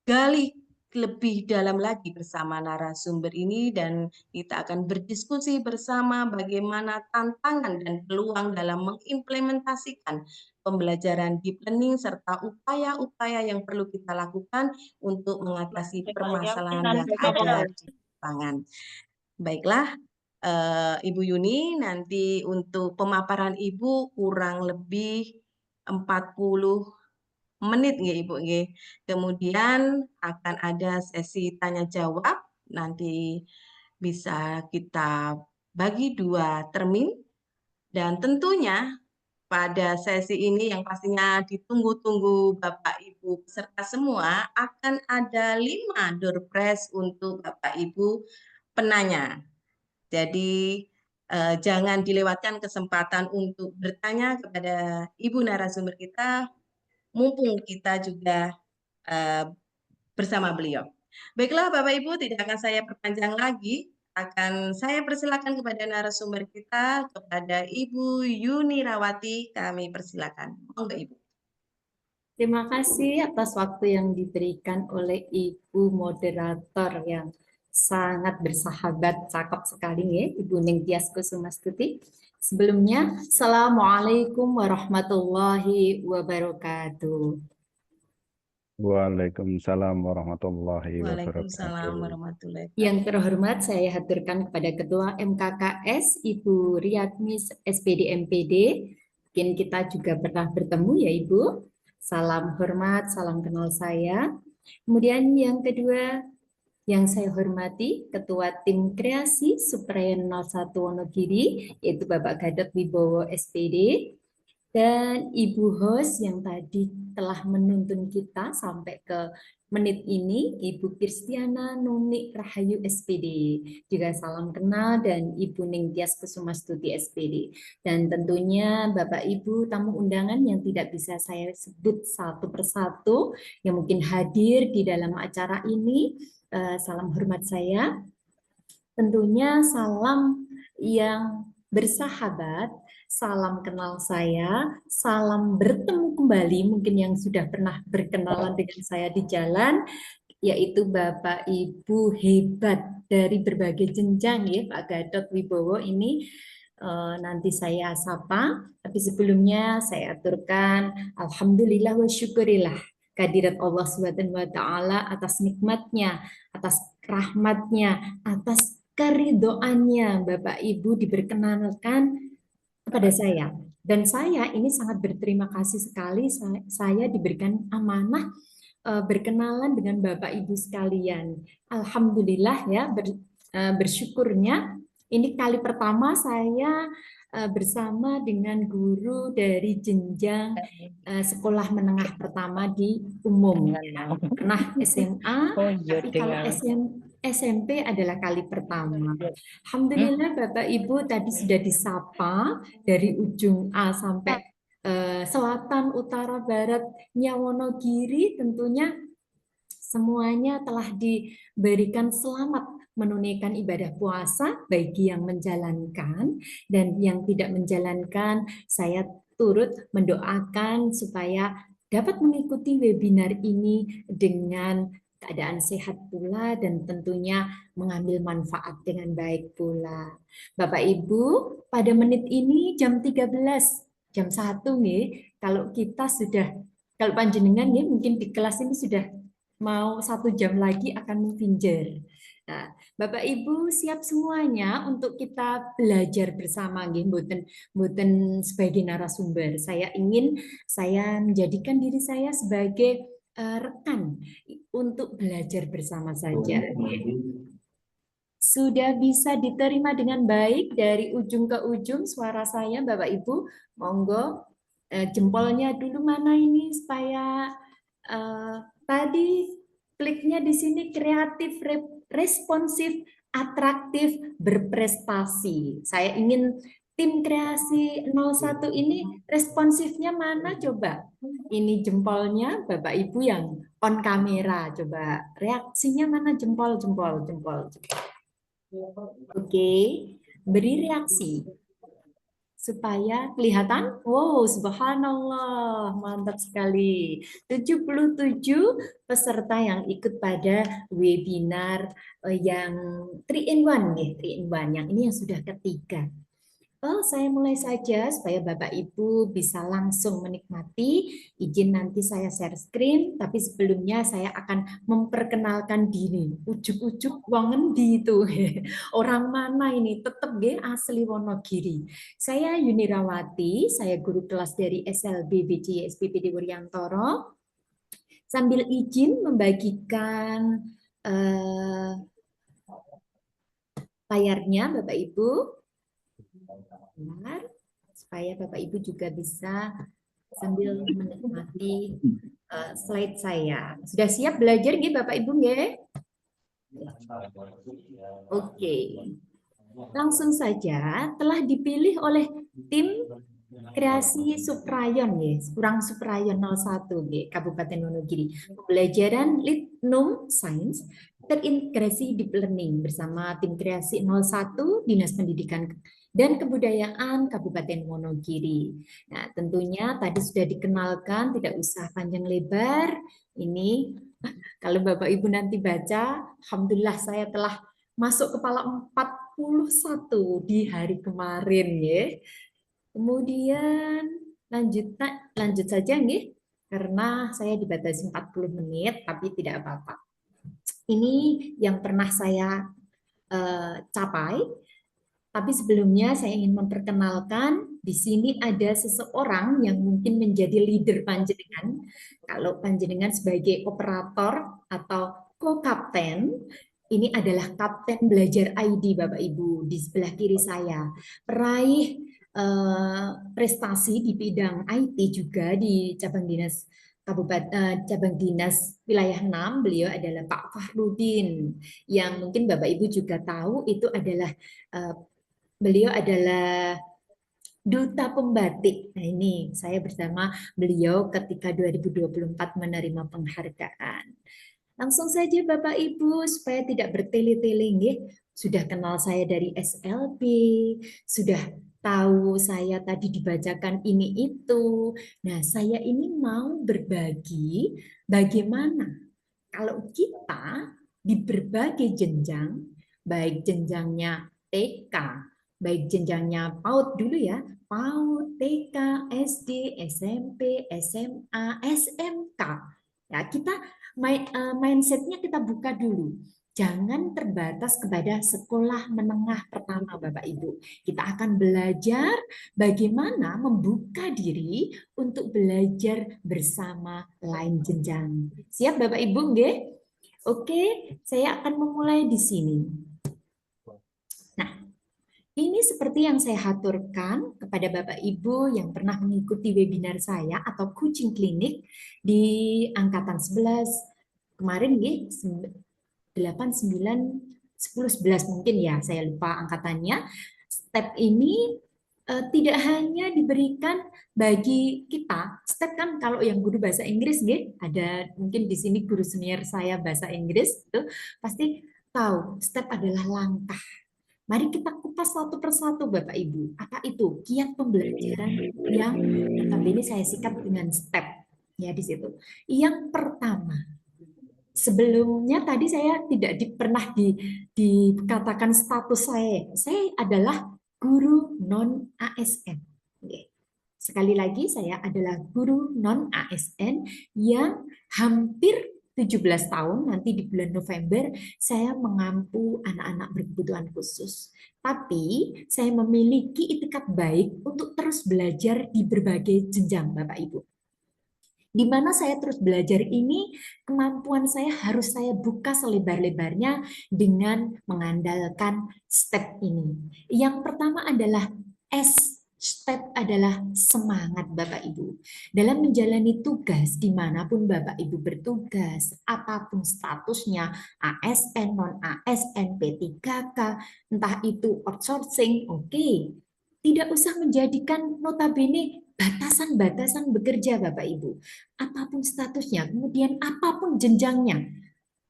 gali lebih dalam lagi bersama narasumber ini dan kita akan berdiskusi bersama bagaimana tantangan dan peluang dalam mengimplementasikan pembelajaran deep learning serta upaya-upaya yang perlu kita lakukan untuk mengatasi permasalahan yang ada di lapangan. Baiklah, Ibu Yuni, nanti untuk pemaparan Ibu kurang lebih 40 menit nggih Ibu nggih. Kemudian akan ada sesi tanya jawab, nanti bisa kita bagi 2 termin dan tentunya pada sesi ini yang pastinya ditunggu-tunggu Bapak Ibu peserta semua akan ada 5 door prize untuk Bapak Ibu penanya. Jadi jangan dilewatkan kesempatan untuk bertanya kepada Ibu narasumber kita, mumpung kita juga bersama beliau. Baiklah Bapak Ibu, tidak akan saya perpanjang lagi. Akan saya persilakan kepada narasumber kita, kepada Ibu Yunirawati, kami persilakan. Monggo Ibu. Terima kasih atas waktu yang diberikan oleh Ibu moderator yang sangat bersahabat, cakep sekali ya, Ibu Ningtyas Kusumastuti. Sebelumnya, Assalamualaikum warahmatullahi wabarakatuh. Waalaikumsalam warahmatullahi Waalaikumsalam wabarakatuh. warahmatullahi wabarakatuh. Yang terhormat saya haturkan kepada Ketua MKKS Ibu Riyadmi SPD MPD. Mungkin kita juga pernah bertemu ya Ibu. Salam hormat, salam kenal saya. Kemudian yang kedua yang saya hormati Ketua Tim Kreasi Suprayan 01 Wonogiri yaitu Bapak Gadot Wibowo SPD. Dan Ibu host yang tadi telah menuntun kita sampai ke menit ini, Ibu Kristiana Nuni Rahayu SPD. Juga salam kenal dan Ibu Ningtyas Kusumastuti SPD. Dan tentunya Bapak Ibu tamu undangan yang tidak bisa saya sebut satu persatu, yang mungkin hadir di dalam acara ini, salam hormat saya. Tentunya salam yang bersahabat, salam kenal saya, salam bertemu kembali, mungkin yang sudah pernah berkenalan dengan saya di jalan, yaitu Bapak Ibu hebat dari berbagai jenjang ya Pak Gadot Wibowo ini nanti saya sapa, tapi sebelumnya saya aturkan Alhamdulillah wa syukurillah kehadirat Allah Subhanahu wa Ta'ala atas nikmatnya, atas rahmatnya, atas keridoannya Bapak Ibu diperkenalkan kepada saya. Dan saya ini sangat berterima kasih sekali saya diberikan amanah berkenalan dengan Bapak Ibu sekalian. Alhamdulillah ya bersyukurnya ini kali pertama saya bersama dengan guru dari jenjang sekolah menengah pertama di umum. Pernah SMA, tapi kalau SMP adalah kali pertama. Alhamdulillah Bapak Ibu tadi sudah disapa dari ujung A sampai selatan, utara, baratnya Wonogiri, tentunya semuanya telah diberikan selamat menunaikan ibadah puasa bagi yang menjalankan dan yang tidak menjalankan. Saya turut mendoakan supaya dapat mengikuti webinar ini dengan keadaan sehat pula dan tentunya mengambil manfaat dengan baik pula. Bapak Ibu, pada menit ini jam 13, jam 1 nih, kalau kita sudah, kalau panjenengan nih mungkin di kelas ini sudah mau 1 jam lagi akan mempinjer. Nah, Bapak Ibu siap semuanya untuk kita belajar bersama nggih, mboten sebagai narasumber. Saya menjadikan diri saya sebagai rekan untuk belajar bersama saja. Sudah bisa diterima dengan baik dari ujung ke ujung suara saya Bapak Ibu? Monggo jempolnya dulu mana ini supaya tadi kliknya di sini kreatif, responsif, atraktif, berprestasi. Saya ingin tim kreasi 01 ini responsifnya mana coba? Ini jempolnya Bapak Ibu yang on kamera, coba reaksinya mana jempol. Oke, beri reaksi supaya kelihatan. Oh, subhanallah, mantap sekali. 77 peserta yang ikut pada webinar yang 3-in-1 nih, 3-in-1 yang ini yang sudah ketiga. Saya mulai saja supaya Bapak Ibu bisa langsung menikmati. Izin nanti saya share screen, tapi sebelumnya saya akan memperkenalkan diri. Ujuk-ujuk wong endi itu. Orang mana ini? Tetap asli Wonogiri. Saya Yunirawati, saya guru kelas dari SLB BJ SPPD Wuryantoro. Sambil izin membagikan layarnya Bapak Ibu. Benar, supaya Bapak Ibu juga bisa sambil menikmati slide saya. Sudah siap belajar nggih Bapak Ibu nggih? Oke. Langsung saja telah dipilih oleh tim kreasi Suprayon ya, kurang Suprayon 01 nggih, Kabupaten Wonogiri. Pembelajaran Litnum Sains terintegrasi deep learning bersama tim kreasi 01 Dinas Pendidikan dan Kebudayaan Kabupaten Wonogiri. Nah, tentunya tadi sudah dikenalkan, tidak usah panjang lebar. Ini kalau Bapak Ibu nanti baca, alhamdulillah saya telah masuk kepala 41 di hari kemarin ya. Kemudian lanjut saja nggih, karena saya dibatasi 40 menit, tapi tidak apa-apa. Ini yang pernah saya capai, tapi sebelumnya saya ingin memperkenalkan, di sini ada seseorang yang mungkin menjadi leader panjenengan. Kalau panjenengan sebagai operator atau co-kapten, ini adalah Kapten Belajar ID Bapak Ibu di sebelah kiri saya. Peraih prestasi di bidang IT juga di cabang dinas cabang dinas wilayah 6, beliau adalah Pak Fahrudin, yang mungkin Bapak Ibu juga tahu itu adalah beliau adalah Duta Pembatik. Nah, ini saya bersama beliau ketika 2024 menerima penghargaan. Langsung saja Bapak Ibu, supaya tidak bertele-tele nggih. Sudah kenal saya dari SLB, sudah tahu saya tadi dibacakan ini itu. Nah, saya ini mau berbagi bagaimana kalau kita di berbagai jenjang, baik jenjangnya TK, baik jenjangnya PAUD dulu ya, PAUD, TK, SD, SMP, SMA, SMK. Ya, kita mindsetnya kita buka dulu. Jangan terbatas kepada sekolah menengah pertama, Bapak Ibu. Kita akan belajar bagaimana membuka diri untuk belajar bersama lain jenjang. Siap, Bapak Ibu, nggih? Oke, saya akan memulai di sini. Nah, ini seperti yang saya haturkan kepada Bapak Ibu yang pernah mengikuti webinar saya atau coaching klinik di angkatan 11 kemarin nggih, 8, 9, 10, 11 mungkin ya, saya lupa angkatannya. Step ini tidak hanya diberikan bagi kita. Step kan kalau yang guru bahasa Inggris nggih, ada mungkin di sini guru senior saya bahasa Inggris itu pasti tahu step adalah langkah. Mari kita kupas satu persatu Bapak Ibu. Apa itu? Kiat pembelajaran yang notabene saya sikat dengan step ya di situ. Yang pertama, sebelumnya tadi saya tidak pernah dikatakan status saya adalah guru non ASN. Sekali lagi saya adalah guru non ASN yang hampir 17 tahun, nanti di bulan November saya mengampu anak-anak berkebutuhan khusus. Tapi saya memiliki itikat baik untuk terus belajar di berbagai jenjang Bapak Ibu. Di mana saya terus belajar ini, kemampuan saya harus saya buka selebar-lebarnya dengan mengandalkan step ini. Yang pertama adalah step adalah semangat Bapak Ibu. Dalam menjalani tugas dimanapun Bapak Ibu bertugas, apapun statusnya, ASN, non-ASN, P3K, entah itu outsourcing, oke. Tidak usah menjadikan notabene batasan-batasan bekerja Bapak Ibu. Apapun statusnya, kemudian apapun jenjangnya.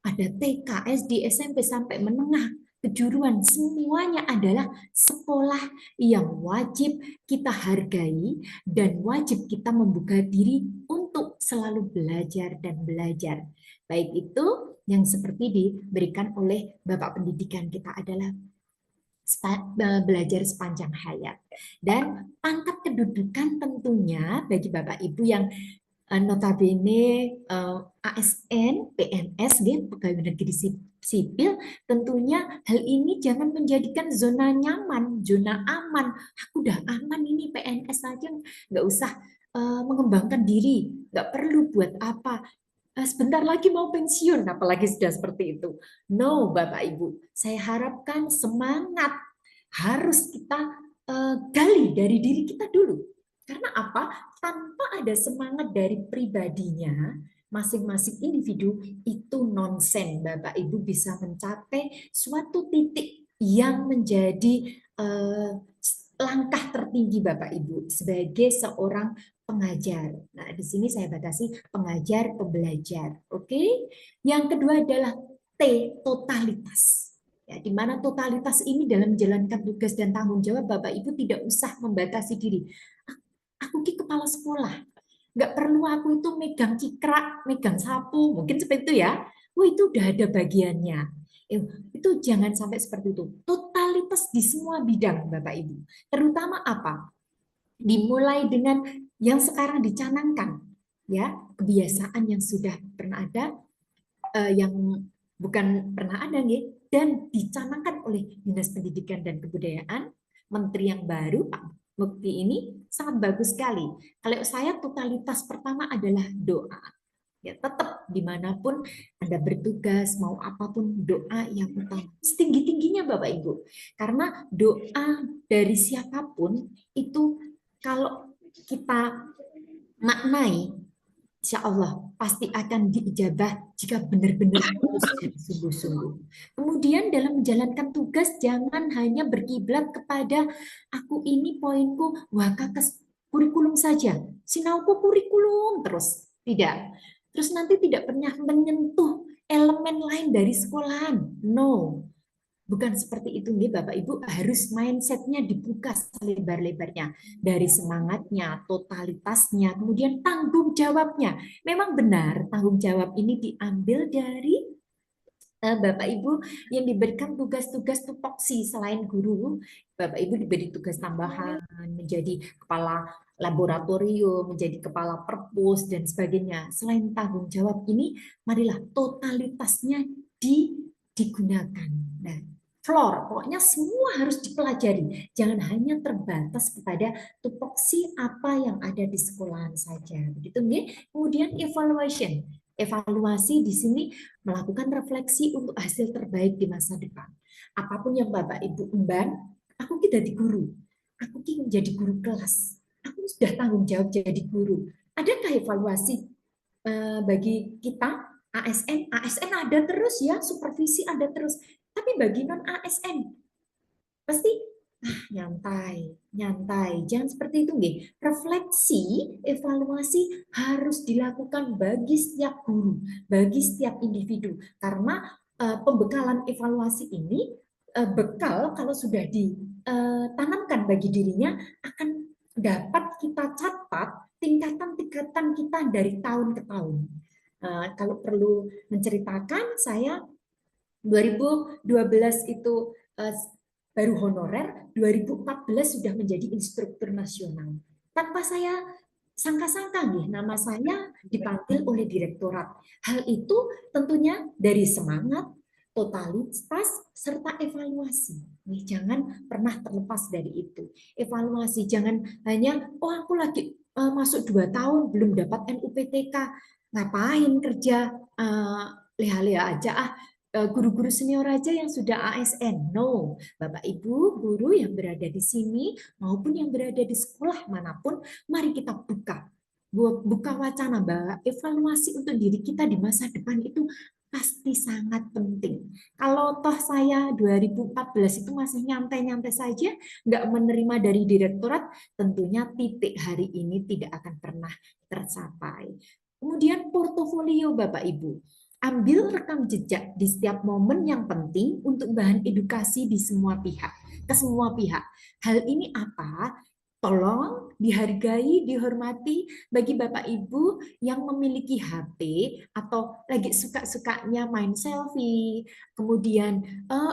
Ada TK, SD, SMP, sampai menengah, kejuruan, semuanya adalah sekolah yang wajib kita hargai dan wajib kita membuka diri untuk selalu belajar dan belajar. Baik itu yang seperti diberikan oleh Bapak Pendidikan kita adalah belajar sepanjang hayat. Dan pangkat kedudukan tentunya bagi Bapak Ibu yang notabene ASN, PNS, pegawai negeri sipil, tentunya hal ini jangan menjadikan zona nyaman, zona aman. Aku udah aman ini PNS saja, nggak usah mengembangkan diri, nggak perlu buat apa. Sebentar lagi mau pensiun, apalagi sudah seperti itu. No, Bapak Ibu, saya harapkan semangat harus kita gali dari diri kita dulu. Karena apa? Tanpa ada semangat dari pribadinya, masing-masing individu itu nonsen. Bapak Ibu bisa mencapai suatu titik yang menjadi langkah tertinggi Bapak Ibu sebagai seorang pengajar. Nah, di sini saya batasi pengajar pembelajar. Oke. Yang kedua adalah T, totalitas. Ya, di mana totalitas ini dalam menjalankan tugas dan tanggung jawab Bapak Ibu tidak usah membatasi diri. Aku ki kepala sekolah, nggak perlu aku itu megang cikrak, megang sapu, mungkin seperti itu ya. Wah, itu udah ada bagiannya. Itu jangan sampai seperti itu. Totalitas di semua bidang Bapak Ibu. Terutama apa? Dimulai dengan yang sekarang dicanangkan, ya, kebiasaan yang sudah pernah ada, yang bukan pernah ada, dan dicanangkan oleh Dinas Pendidikan dan Kebudayaan, Menteri yang baru Pak Mukti ini sangat bagus sekali. Kalau saya totalitas pertama adalah doa. Ya, tetap dimanapun Anda bertugas, mau apapun doa yang utama. Setinggi-tingginya Bapak Ibu. Karena doa dari siapapun itu kalau kita maknai, insya Allah pasti akan diijabah jika benar-benar tulus dan sungguh-sungguh. Kemudian dalam menjalankan tugas jangan hanya berkiblat kepada aku ini poinku wakakes kurikulum saja. Sinauku kurikulum terus. Tidak. Terus nanti tidak pernah menyentuh elemen lain dari sekolahan. No. Bukan seperti itu nih Bapak Ibu, harus mindsetnya dibuka selebar-lebarnya. Dari semangatnya, totalitasnya, kemudian tanggung jawabnya. Memang benar tanggung jawab ini diambil dari Bapak Ibu yang diberikan tugas-tugas tupoksi selain guru. Bapak Ibu diberi tugas tambahan menjadi kepala laboratorium, menjadi kepala perpus, dan sebagainya. Selain tanggung jawab ini, marilah totalitasnya digunakan. Nah, floor, pokoknya semua harus dipelajari. Jangan hanya terbatas kepada tupoksi apa yang ada di sekolahan saja. Begitu, nggih? Kemudian evaluation. Evaluasi di sini melakukan refleksi untuk hasil terbaik di masa depan. Apapun yang Bapak Ibu emban, aku kita di guru. Aku ingin menjadi guru kelas. Aku sudah tanggung jawab jadi guru. Adakah evaluasi bagi kita ASN? ASN ada terus ya, supervisi ada terus. Tapi bagi non ASN pasti nyantai, jangan seperti itu nggih. Refleksi, evaluasi harus dilakukan bagi setiap guru, bagi setiap individu. Karena pembekalan evaluasi ini bekal kalau sudah ditanamkan bagi dirinya akan dapat kita catat tingkatan-tingkatan kita dari tahun ke tahun. Kalau perlu menceritakan, saya 2012 itu baru honorer, 2014 sudah menjadi instruktur nasional. Tanpa saya sangka-sangka nih, nama saya dipanggil oleh direktorat. Hal itu tentunya dari semangat, totalitas, serta evaluasi. Nih, jangan pernah terlepas dari itu. Evaluasi, jangan hanya, oh aku lagi masuk 2 tahun, belum dapat NUPTK, ngapain kerja leha-leha aja guru-guru senior aja yang sudah ASN. No, Bapak Ibu guru yang berada di sini maupun yang berada di sekolah manapun, mari kita buka wacana bahwa evaluasi untuk diri kita di masa depan itu pasti sangat penting. Kalau toh saya 2014 itu masih nyantai-nyantai saja, nggak menerima dari direktorat, tentunya titik hari ini tidak akan pernah tercapai. Kemudian portofolio Bapak Ibu. Ambil rekam jejak di setiap momen yang penting untuk bahan edukasi di semua pihak, ke semua pihak. Hal ini apa? Tolong dihargai, dihormati bagi Bapak Ibu yang memiliki HP atau lagi suka-sukanya main selfie, kemudian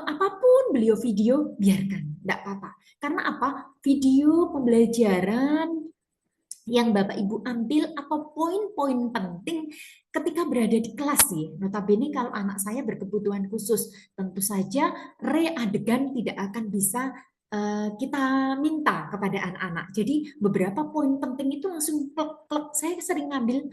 apapun beliau video, biarkan, tidak apa-apa. Karena apa? Video pembelajaran yang Bapak Ibu ambil atau poin-poin penting ketika berada di kelas sih. Notabene kalau anak saya berkebutuhan khusus, tentu saja adegan tidak akan bisa kita minta kepada anak-anak. Jadi beberapa poin penting itu langsung plek-plek. Saya sering ngambil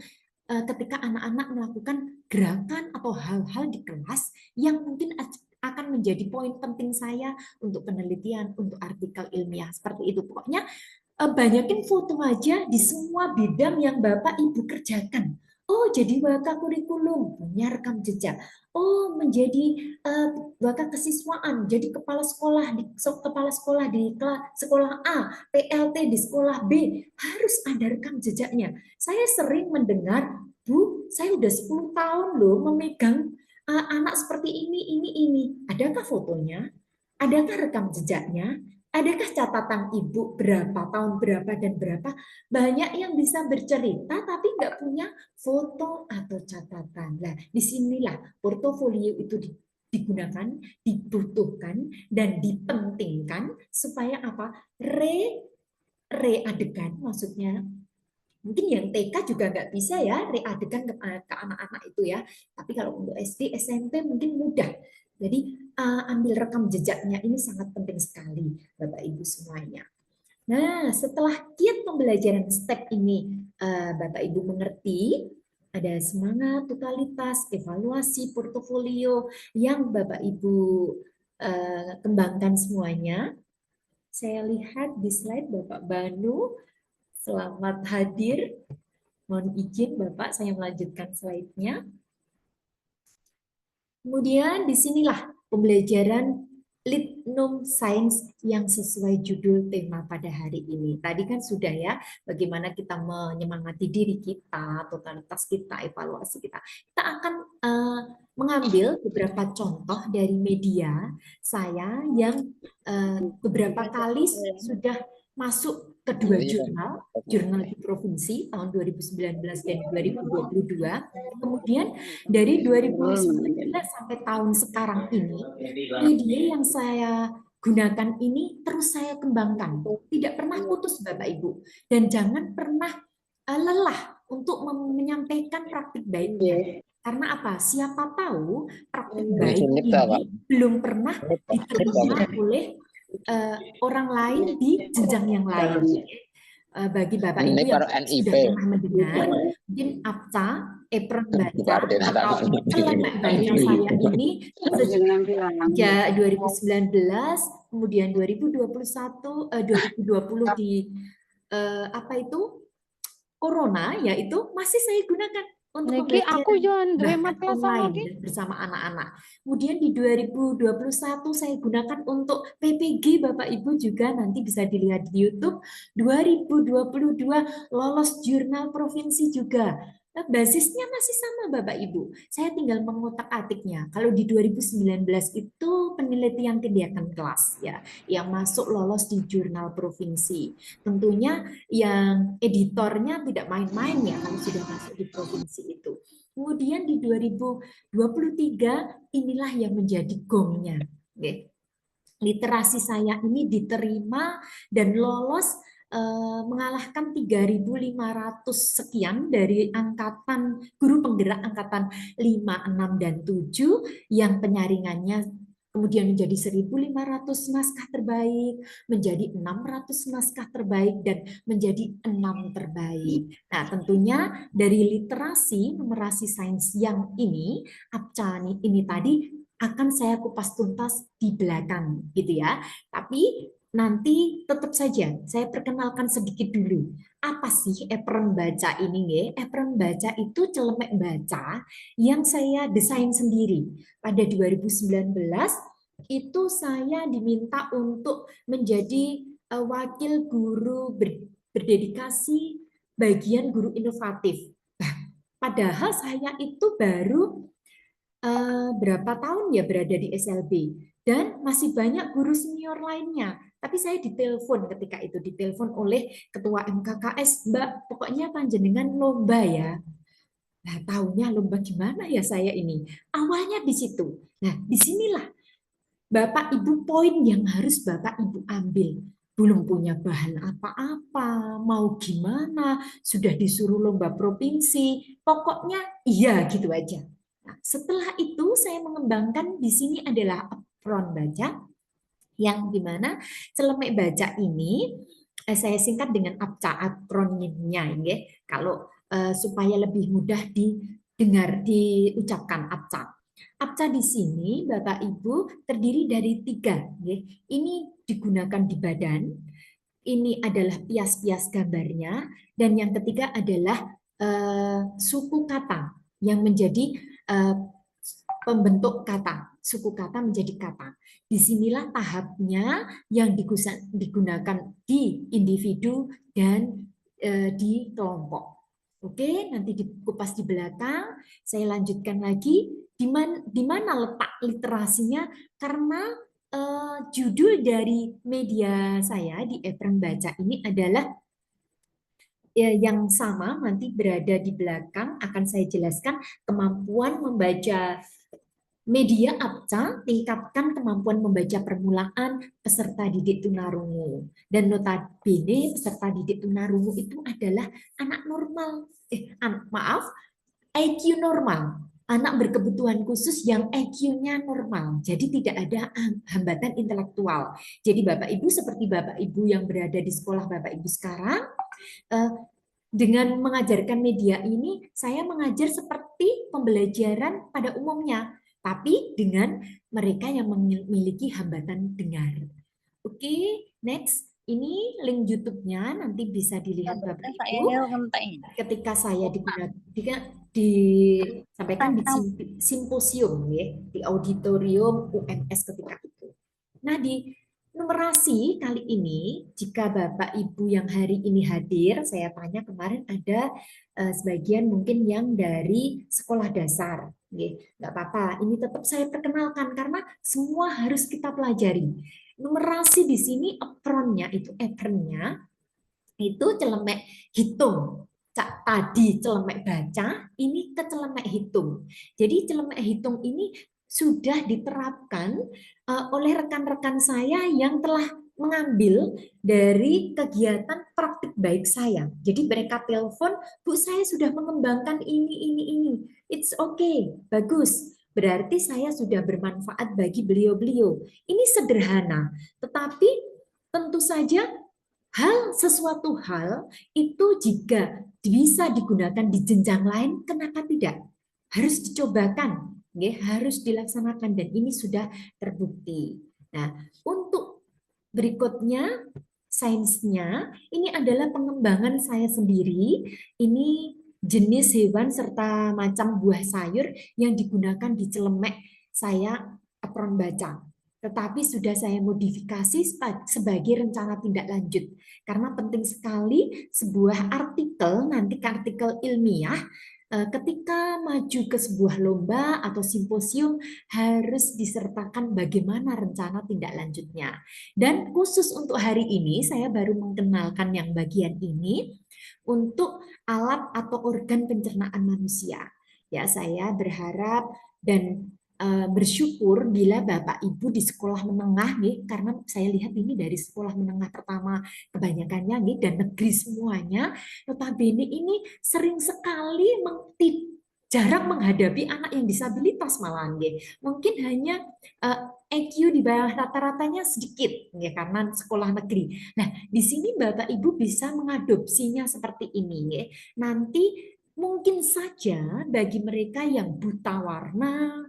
ketika anak-anak melakukan gerakan atau hal-hal di kelas yang mungkin akan menjadi poin penting saya untuk penelitian, untuk artikel ilmiah. Seperti itu. Pokoknya banyakin foto aja di semua bidang yang Bapak Ibu kerjakan. Oh, jadi waka kurikulum, punya rekam jejak. Oh, menjadi waka kesiswaan, jadi kepala sekolah di sekolah A, PLT di sekolah B, harus ada rekam jejaknya. Saya sering mendengar, Bu, saya udah 10 tahun loh memegang anak seperti ini. Adakah fotonya? Adakah rekam jejaknya? Adakah catatan ibu berapa tahun berapa dan berapa? Banyak yang bisa bercerita tapi nggak punya foto atau catatan. Nah, disinilah portofolio itu digunakan, dibutuhkan, dan dipentingkan supaya apa? Readegan maksudnya. Mungkin yang TK juga nggak bisa ya readegan ke anak-anak itu ya. Tapi kalau untuk SD, SMP mungkin mudah. Jadi ambil rekam jejaknya ini sangat penting sekali Bapak Ibu semuanya. Nah, setelah kiat pembelajaran step ini Bapak Ibu mengerti, ada semangat, totalitas, evaluasi, portofolio yang Bapak Ibu kembangkan semuanya. Saya lihat di slide Bapak Banu, selamat hadir. Mohon izin Bapak, saya melanjutkan slide-nya. Kemudian disinilah pembelajaran Litnum Science yang sesuai judul tema pada hari ini. Tadi kan sudah ya, bagaimana kita menyemangati diri kita, totalitas kita, evaluasi kita. Kita akan mengambil beberapa contoh dari media saya yang beberapa kali sudah masuk ke dua jurnal di provinsi tahun 2019 dan 2022. Kemudian dari 2019 sampai tahun sekarang ini, media yang saya gunakan ini terus saya kembangkan. Tidak pernah putus Bapak Ibu. Dan jangan pernah lelah untuk menyampaikan praktik baiknya. Karena apa? Siapa tahu praktik baik ini belum pernah diterima oleh orang lain di jenjang yang lain. Bagi Bapak Ibu yang sudah pernah mendengar, mungkin APTA, Apron Baca, atau Celemek Baca saya ini sejak 2019, kemudian 2021, 2020 di apa itu Corona, yaitu masih saya gunakan untuk bahkan online bersama anak-anak. Kemudian di 2021 saya gunakan untuk PPG Bapak Ibu juga nanti bisa dilihat di YouTube. 2022 lolos jurnal provinsi juga. Nah, basisnya masih sama Bapak Ibu. Saya tinggal mengotak-atiknya. Kalau di 2019 itu penelitian tindakan kelas ya, yang masuk lolos di jurnal provinsi. Tentunya yang editornya tidak main-main ya kalau sudah masuk di provinsi itu. Kemudian di 2023 inilah yang menjadi gongnya. Literasi saya ini diterima dan lolos mengalahkan 3.500 sekian dari angkatan guru penggerak angkatan 5, 6, dan 7 yang penyaringannya kemudian menjadi 1.500 naskah terbaik, menjadi 600 naskah terbaik, dan menjadi 6 terbaik. Nah, tentunya dari literasi numerasi sains yang ini, APCA ini tadi akan saya kupas tuntas di belakang, gitu ya. Tapi nanti tetap saja saya perkenalkan sedikit dulu. Apa sih Apron Baca ini? Apron Baca itu celemek baca yang saya desain sendiri. Pada 2019 itu saya diminta untuk menjadi wakil guru berdedikasi bagian guru inovatif. Padahal saya itu baru berapa tahun ya berada di SLB dan masih banyak guru senior lainnya. Tapi saya ditelepon ketika itu, ditelepon oleh ketua MKKS, Mbak, pokoknya panjenengan lomba ya. Nah, tahunya lomba gimana ya saya ini? Awalnya di situ. Nah, disinilah Bapak Ibu poin yang harus Bapak Ibu ambil. Belum punya bahan apa-apa, mau gimana, sudah disuruh lomba provinsi, pokoknya iya gitu aja. Nah, setelah itu saya mengembangkan di sini adalah Apron Baca, yang dimana celemek baca ini saya singkat dengan APCA, akronimnya ya. Kalau supaya lebih mudah didengar, diucapkan APCA. APCA di sini Bapak Ibu terdiri dari 3 ya. Ini digunakan di badan. Ini adalah pias-pias gambarnya, dan yang ketiga adalah suku kata yang menjadi pembentuk kata. Suku kata menjadi kata. Disinilah tahapnya yang digunakan di individu dan di kelompok. Oke, nanti dikupas di belakang. Saya lanjutkan lagi. Di mana letak literasinya? Karena judul dari media saya di Epren Baca ini adalah yang sama, nanti berada di belakang. Akan saya jelaskan kemampuan membaca media APCA, tingkatkan kemampuan membaca permulaan peserta didik tunarungu. Dan notabene peserta didik tunarungu itu adalah anak normal. IQ normal. Anak berkebutuhan khusus yang IQ-nya normal. Jadi tidak ada hambatan intelektual. Jadi Bapak Ibu seperti Bapak Ibu yang berada di sekolah Bapak Ibu sekarang, dengan mengajarkan media ini, saya mengajar seperti pembelajaran pada umumnya, tapi dengan mereka yang memiliki hambatan dengar. Oke, next. Ini link YouTube-nya, nanti bisa dilihat Bapak Ibu. Ketika saya disampaikan di simposium, ya, di auditorium UMS ketika itu. Nah, di numerasi kali ini, jika Bapak Ibu yang hari ini hadir, saya tanya kemarin ada sebagian mungkin yang dari sekolah dasar. Nggak apa-apa, ini tetap saya perkenalkan karena semua harus kita pelajari. Numerasi di sini apronnya itu apronnya itu celemek hitung. Tadi celemek baca, ini ke celemek hitung. Jadi celemek hitung ini sudah diterapkan oleh rekan-rekan saya yang telah mengambil dari kegiatan praktik baik saya. Jadi mereka telepon, Bu, saya sudah mengembangkan ini. It's okay, bagus. Berarti saya sudah bermanfaat bagi beliau-beliau. Ini sederhana, tetapi tentu saja sesuatu hal itu jika bisa digunakan di jenjang lain, kenapa tidak? Harus dicobakan, harus dilaksanakan, dan ini sudah terbukti. Nah, untuk berikutnya, sainsnya, ini adalah pengembangan saya sendiri. Ini jenis hewan serta macam buah sayur yang digunakan di celemek saya apron baca. Tetapi sudah saya modifikasi sebagai rencana tindak lanjut. Karena penting sekali sebuah artikel, nanti artikel ilmiah, ketika maju ke sebuah lomba atau simposium harus disertakan bagaimana rencana tindak lanjutnya. Dan khusus untuk hari ini saya baru mengenalkan yang bagian ini untuk alat atau organ pencernaan manusia. Ya, saya berharap dan bersyukur bila Bapak Ibu di sekolah menengah nih, karena saya lihat ini dari sekolah menengah pertama kebanyakannya nih dan negeri semuanya, notabene ini sering sekali jarang menghadapi anak yang disabilitas malahan nih. Mungkin hanya IQ di bawah rata-ratanya sedikit ya karena sekolah negeri. Nah, di sini Bapak Ibu bisa mengadopsinya seperti ini ya. Nanti mungkin saja bagi mereka yang buta warna,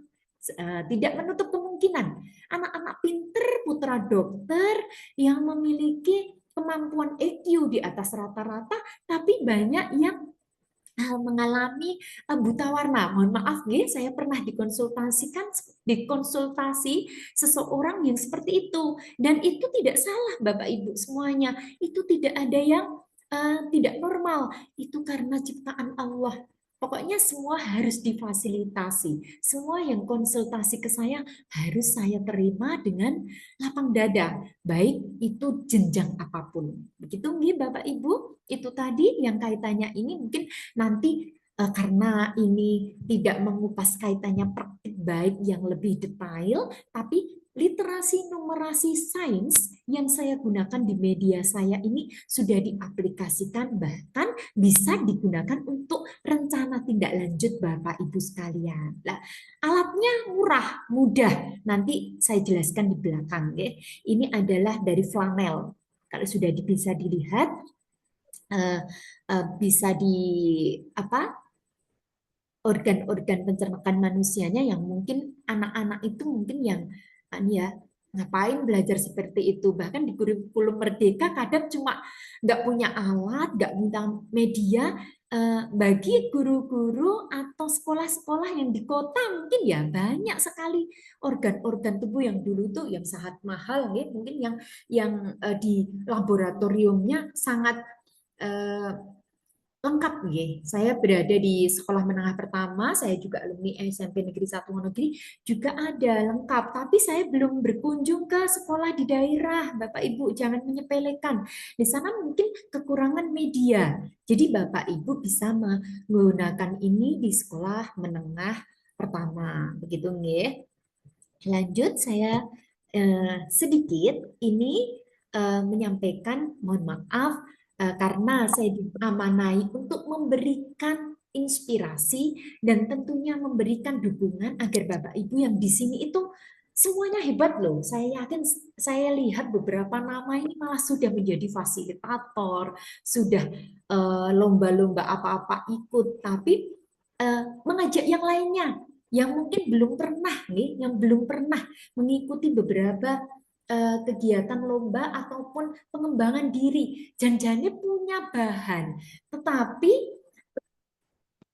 tidak menutup kemungkinan anak-anak pinter putra dokter yang memiliki kemampuan EQ di atas rata-rata, tapi banyak yang mengalami buta warna. Mohon maaf ya, saya pernah dikonsultasi seseorang yang seperti itu, dan itu tidak salah Bapak Ibu semuanya. Itu tidak ada yang tidak normal. Itu karena ciptaan Allah. Pokoknya semua harus difasilitasi. Semua yang konsultasi ke saya harus saya terima dengan lapang dada, baik itu jenjang apapun. Begitu nggih Bapak Ibu? Itu tadi yang kaitannya ini mungkin nanti karena ini tidak mengupas kaitannya praktik baik yang lebih detail, tapi literasi numerasi sains yang saya gunakan di media saya ini sudah diaplikasikan, bahkan bisa digunakan untuk rencana tindak lanjut Bapak Ibu sekalian. Nah, alatnya murah, mudah. Nanti saya jelaskan di belakang. Ya. Ini adalah dari flanel. Kalau sudah bisa dilihat, bisa di organ-organ pencernaan manusianya yang mungkin anak-anak itu mungkin yang ya ngapain belajar seperti itu, bahkan di kurikulum Merdeka kadang cuma nggak punya alat, nggak punya media, bagi guru-guru atau sekolah-sekolah yang di kota mungkin ya banyak sekali organ-organ tubuh yang dulu tuh yang sangat mahal nih, mungkin yang di laboratoriumnya sangat lengkap nih. Saya berada di sekolah menengah pertama, saya juga alumni SMP Negeri 1 Wonogiri, juga ada lengkap. Tapi saya belum berkunjung ke sekolah di daerah, Bapak Ibu, jangan menyepelekan. Di sana mungkin kekurangan media. Jadi Bapak Ibu bisa menggunakan ini di sekolah menengah pertama, begitu nggih. Lanjut, saya sedikit ini menyampaikan, mohon maaf, karena saya diamanai untuk memberikan inspirasi dan tentunya memberikan dukungan agar Bapak Ibu yang di sini itu semuanya hebat loh. Saya yakin, saya lihat beberapa nama ini malah sudah menjadi fasilitator, sudah lomba-lomba apa-apa ikut, tapi mengajak yang lainnya yang mungkin belum pernah nih, yang belum pernah mengikuti beberapa kegiatan lomba ataupun pengembangan diri. Jangan-jangan punya bahan, tetapi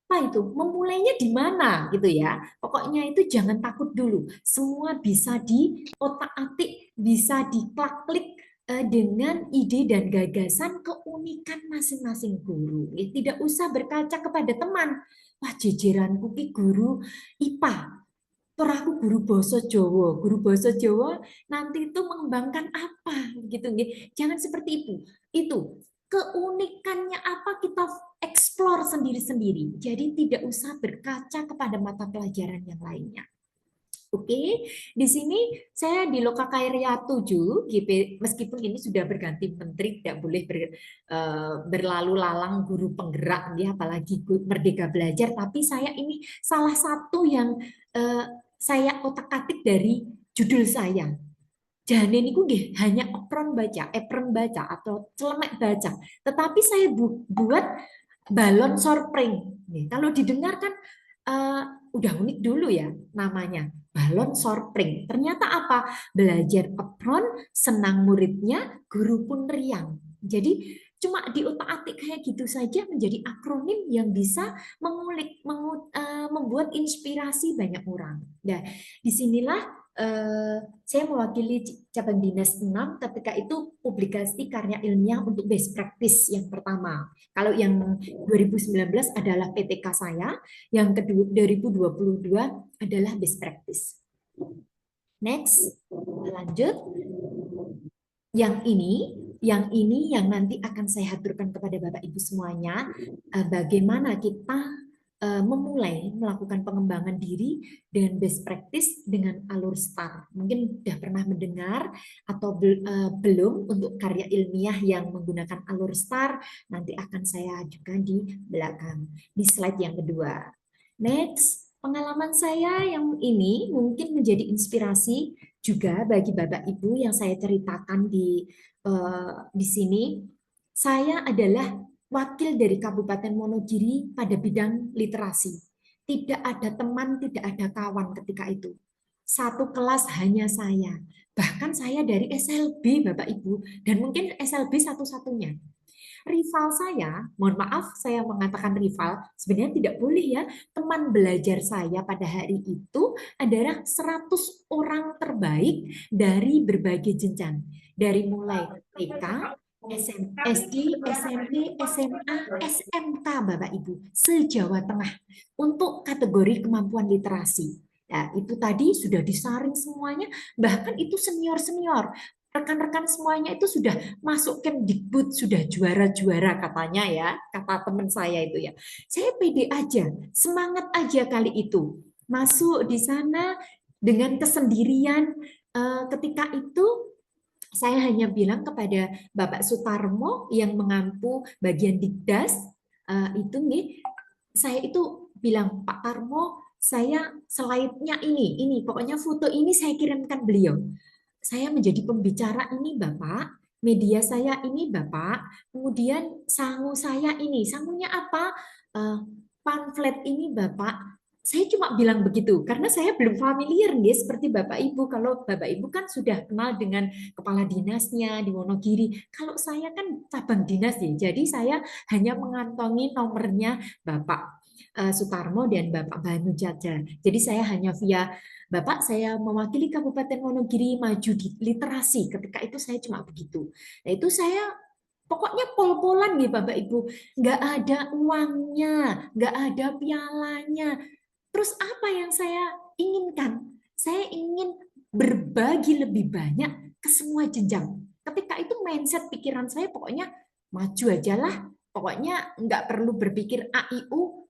apa itu? Memulainya di mana gitu ya? Pokoknya itu jangan takut dulu. Semua bisa diotak-atik, bisa diklak-klik dengan ide dan gagasan keunikan masing-masing guru. Tidak usah berkaca kepada teman. Wah, jejeranku ki guru IPA. Aku guru basa Jawa. Guru basa Jawa nanti itu mengembangkan apa gitu nggih. Jangan seperti itu. Itu keunikannya apa kita explore sendiri-sendiri. Jadi tidak usah berkaca kepada mata pelajaran yang lainnya. Oke, di sini saya di Lokakarya 7, GP, meskipun ini sudah berganti menteri, tidak boleh berlalu lalang guru penggerak, ya, apalagi Merdeka Belajar, tapi saya ini salah satu yang saya otak-atik dari judul saya. Jane niku nggih hanya apron baca atau celemek baca, tetapi saya buat balon sorpring. Kalau didengarkan udah unik dulu ya namanya, balon sorpring. Ternyata apa? Belajar apron, senang muridnya, guru pun riang. Jadi cuma diotak-atik kayak gitu saja menjadi akronim yang bisa mengulik, membuat inspirasi banyak orang. Nah, disinilah saya mewakili cabang dinas 6 ketika itu publikasi karya ilmiah untuk best practice yang pertama. Kalau yang 2019 adalah PTK saya, yang kedua 2022 adalah best practice. Next, lanjut. Yang ini yang nanti akan saya haturkan kepada Bapak Ibu semuanya, bagaimana kita memulai melakukan pengembangan diri dan best practice dengan alur STAR. Mungkin sudah pernah mendengar atau belum untuk karya ilmiah yang menggunakan alur STAR, nanti akan saya ajukan di belakang, di slide yang kedua. Next, pengalaman saya yang ini mungkin menjadi inspirasi juga bagi Bapak Ibu yang saya ceritakan di sini. Saya adalah wakil dari Kabupaten Wonogiri pada bidang literasi. Tidak ada teman, tidak ada kawan ketika itu. Satu kelas hanya saya. Bahkan saya dari SLB, Bapak Ibu, dan mungkin SLB satu-satunya. Rival saya, mohon maaf saya mengatakan rival, sebenarnya tidak boleh ya, teman belajar saya pada hari itu adalah 100 orang terbaik dari berbagai jenjang. Dari mulai TK, SD, SMP, SMA, SMK, Bapak Ibu, se-Jawa Tengah untuk kategori kemampuan literasi. Nah, itu tadi sudah disaring semuanya, bahkan itu senior-senior. Rekan-rekan semuanya itu sudah masuk Kemdikbud, sudah juara-juara katanya ya, kata teman saya itu ya. Saya pede aja, semangat aja kali itu. Masuk di sana dengan kesendirian, ketika itu saya hanya bilang kepada Bapak Sutarmo yang mengampu bagian Dikdas, itu nih, saya itu bilang, Pak Tarmo, saya slide-nya ini, pokoknya foto ini saya kirimkan beliau. Saya menjadi pembicara ini Bapak, media saya ini Bapak, kemudian sangu saya ini, sangunya apa? Pamflet ini Bapak, Saya cuma bilang begitu karena saya belum familiar nih seperti Bapak Ibu. Kalau Bapak Ibu kan sudah kenal dengan kepala dinasnya di Wonogiri. Kalau saya kan cabang dinas ya. Jadi saya hanya mengantongi nomornya Bapak Sutarmo dan Bapak Banu Jaja. Jadi saya hanya via Bapak, saya mewakili Kabupaten Wonogiri maju di literasi. Ketika itu saya cuma begitu. Nah itu saya pokoknya pol-polan nih Bapak Ibu. Nggak ada uangnya, nggak ada pialanya. Terus apa yang saya inginkan? Saya ingin berbagi lebih banyak ke semua jenjang. Ketika itu mindset pikiran saya pokoknya maju aja lah. Pokoknya nggak perlu berpikir AIU,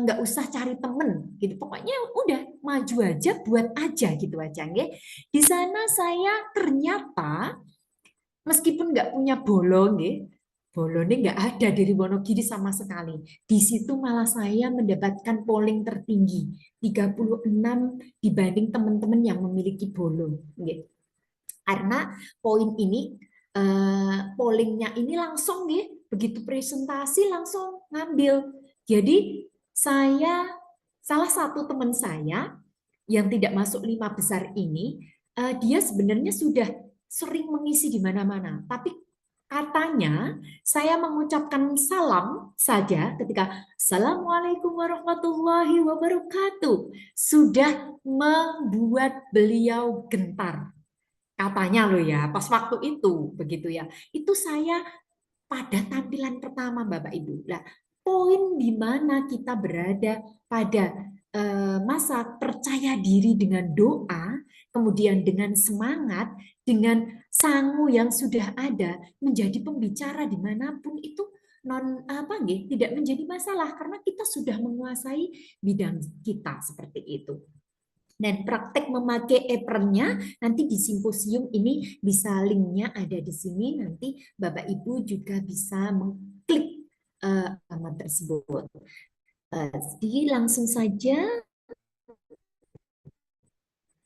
nggak usah cari temen gitu. Pokoknya udah maju aja, buat aja gitu aja. Nggih. Di sana saya ternyata meskipun nggak punya bolong, bolongnya nggak ada dari Wonogiri sama sekali. Di situ malah saya mendapatkan polling tertinggi, 36 dibanding teman-teman yang memiliki bolong. Karena poin ini, pollingnya ini langsung, begitu presentasi langsung ngambil. Jadi salah satu teman saya yang tidak masuk 5 besar ini, dia sebenarnya sudah sering mengisi di mana-mana. Tapi katanya saya mengucapkan salam saja ketika Assalamualaikum warahmatullahi wabarakatuh sudah membuat beliau gentar. Katanya loh ya, pas waktu itu begitu ya. Itu saya pada tampilan pertama Bapak Ibu. Nah, poin di mana kita berada pada masa percaya diri dengan doa, kemudian dengan semangat, dengan sangu yang sudah ada, menjadi pembicara dimanapun itu tidak menjadi masalah karena kita sudah menguasai bidang kita seperti itu. Dan praktek memakai apronnya nanti di simposium ini bisa linknya ada di sini, nanti Bapak Ibu juga bisa mengklik alamat tersebut. Jadi langsung saja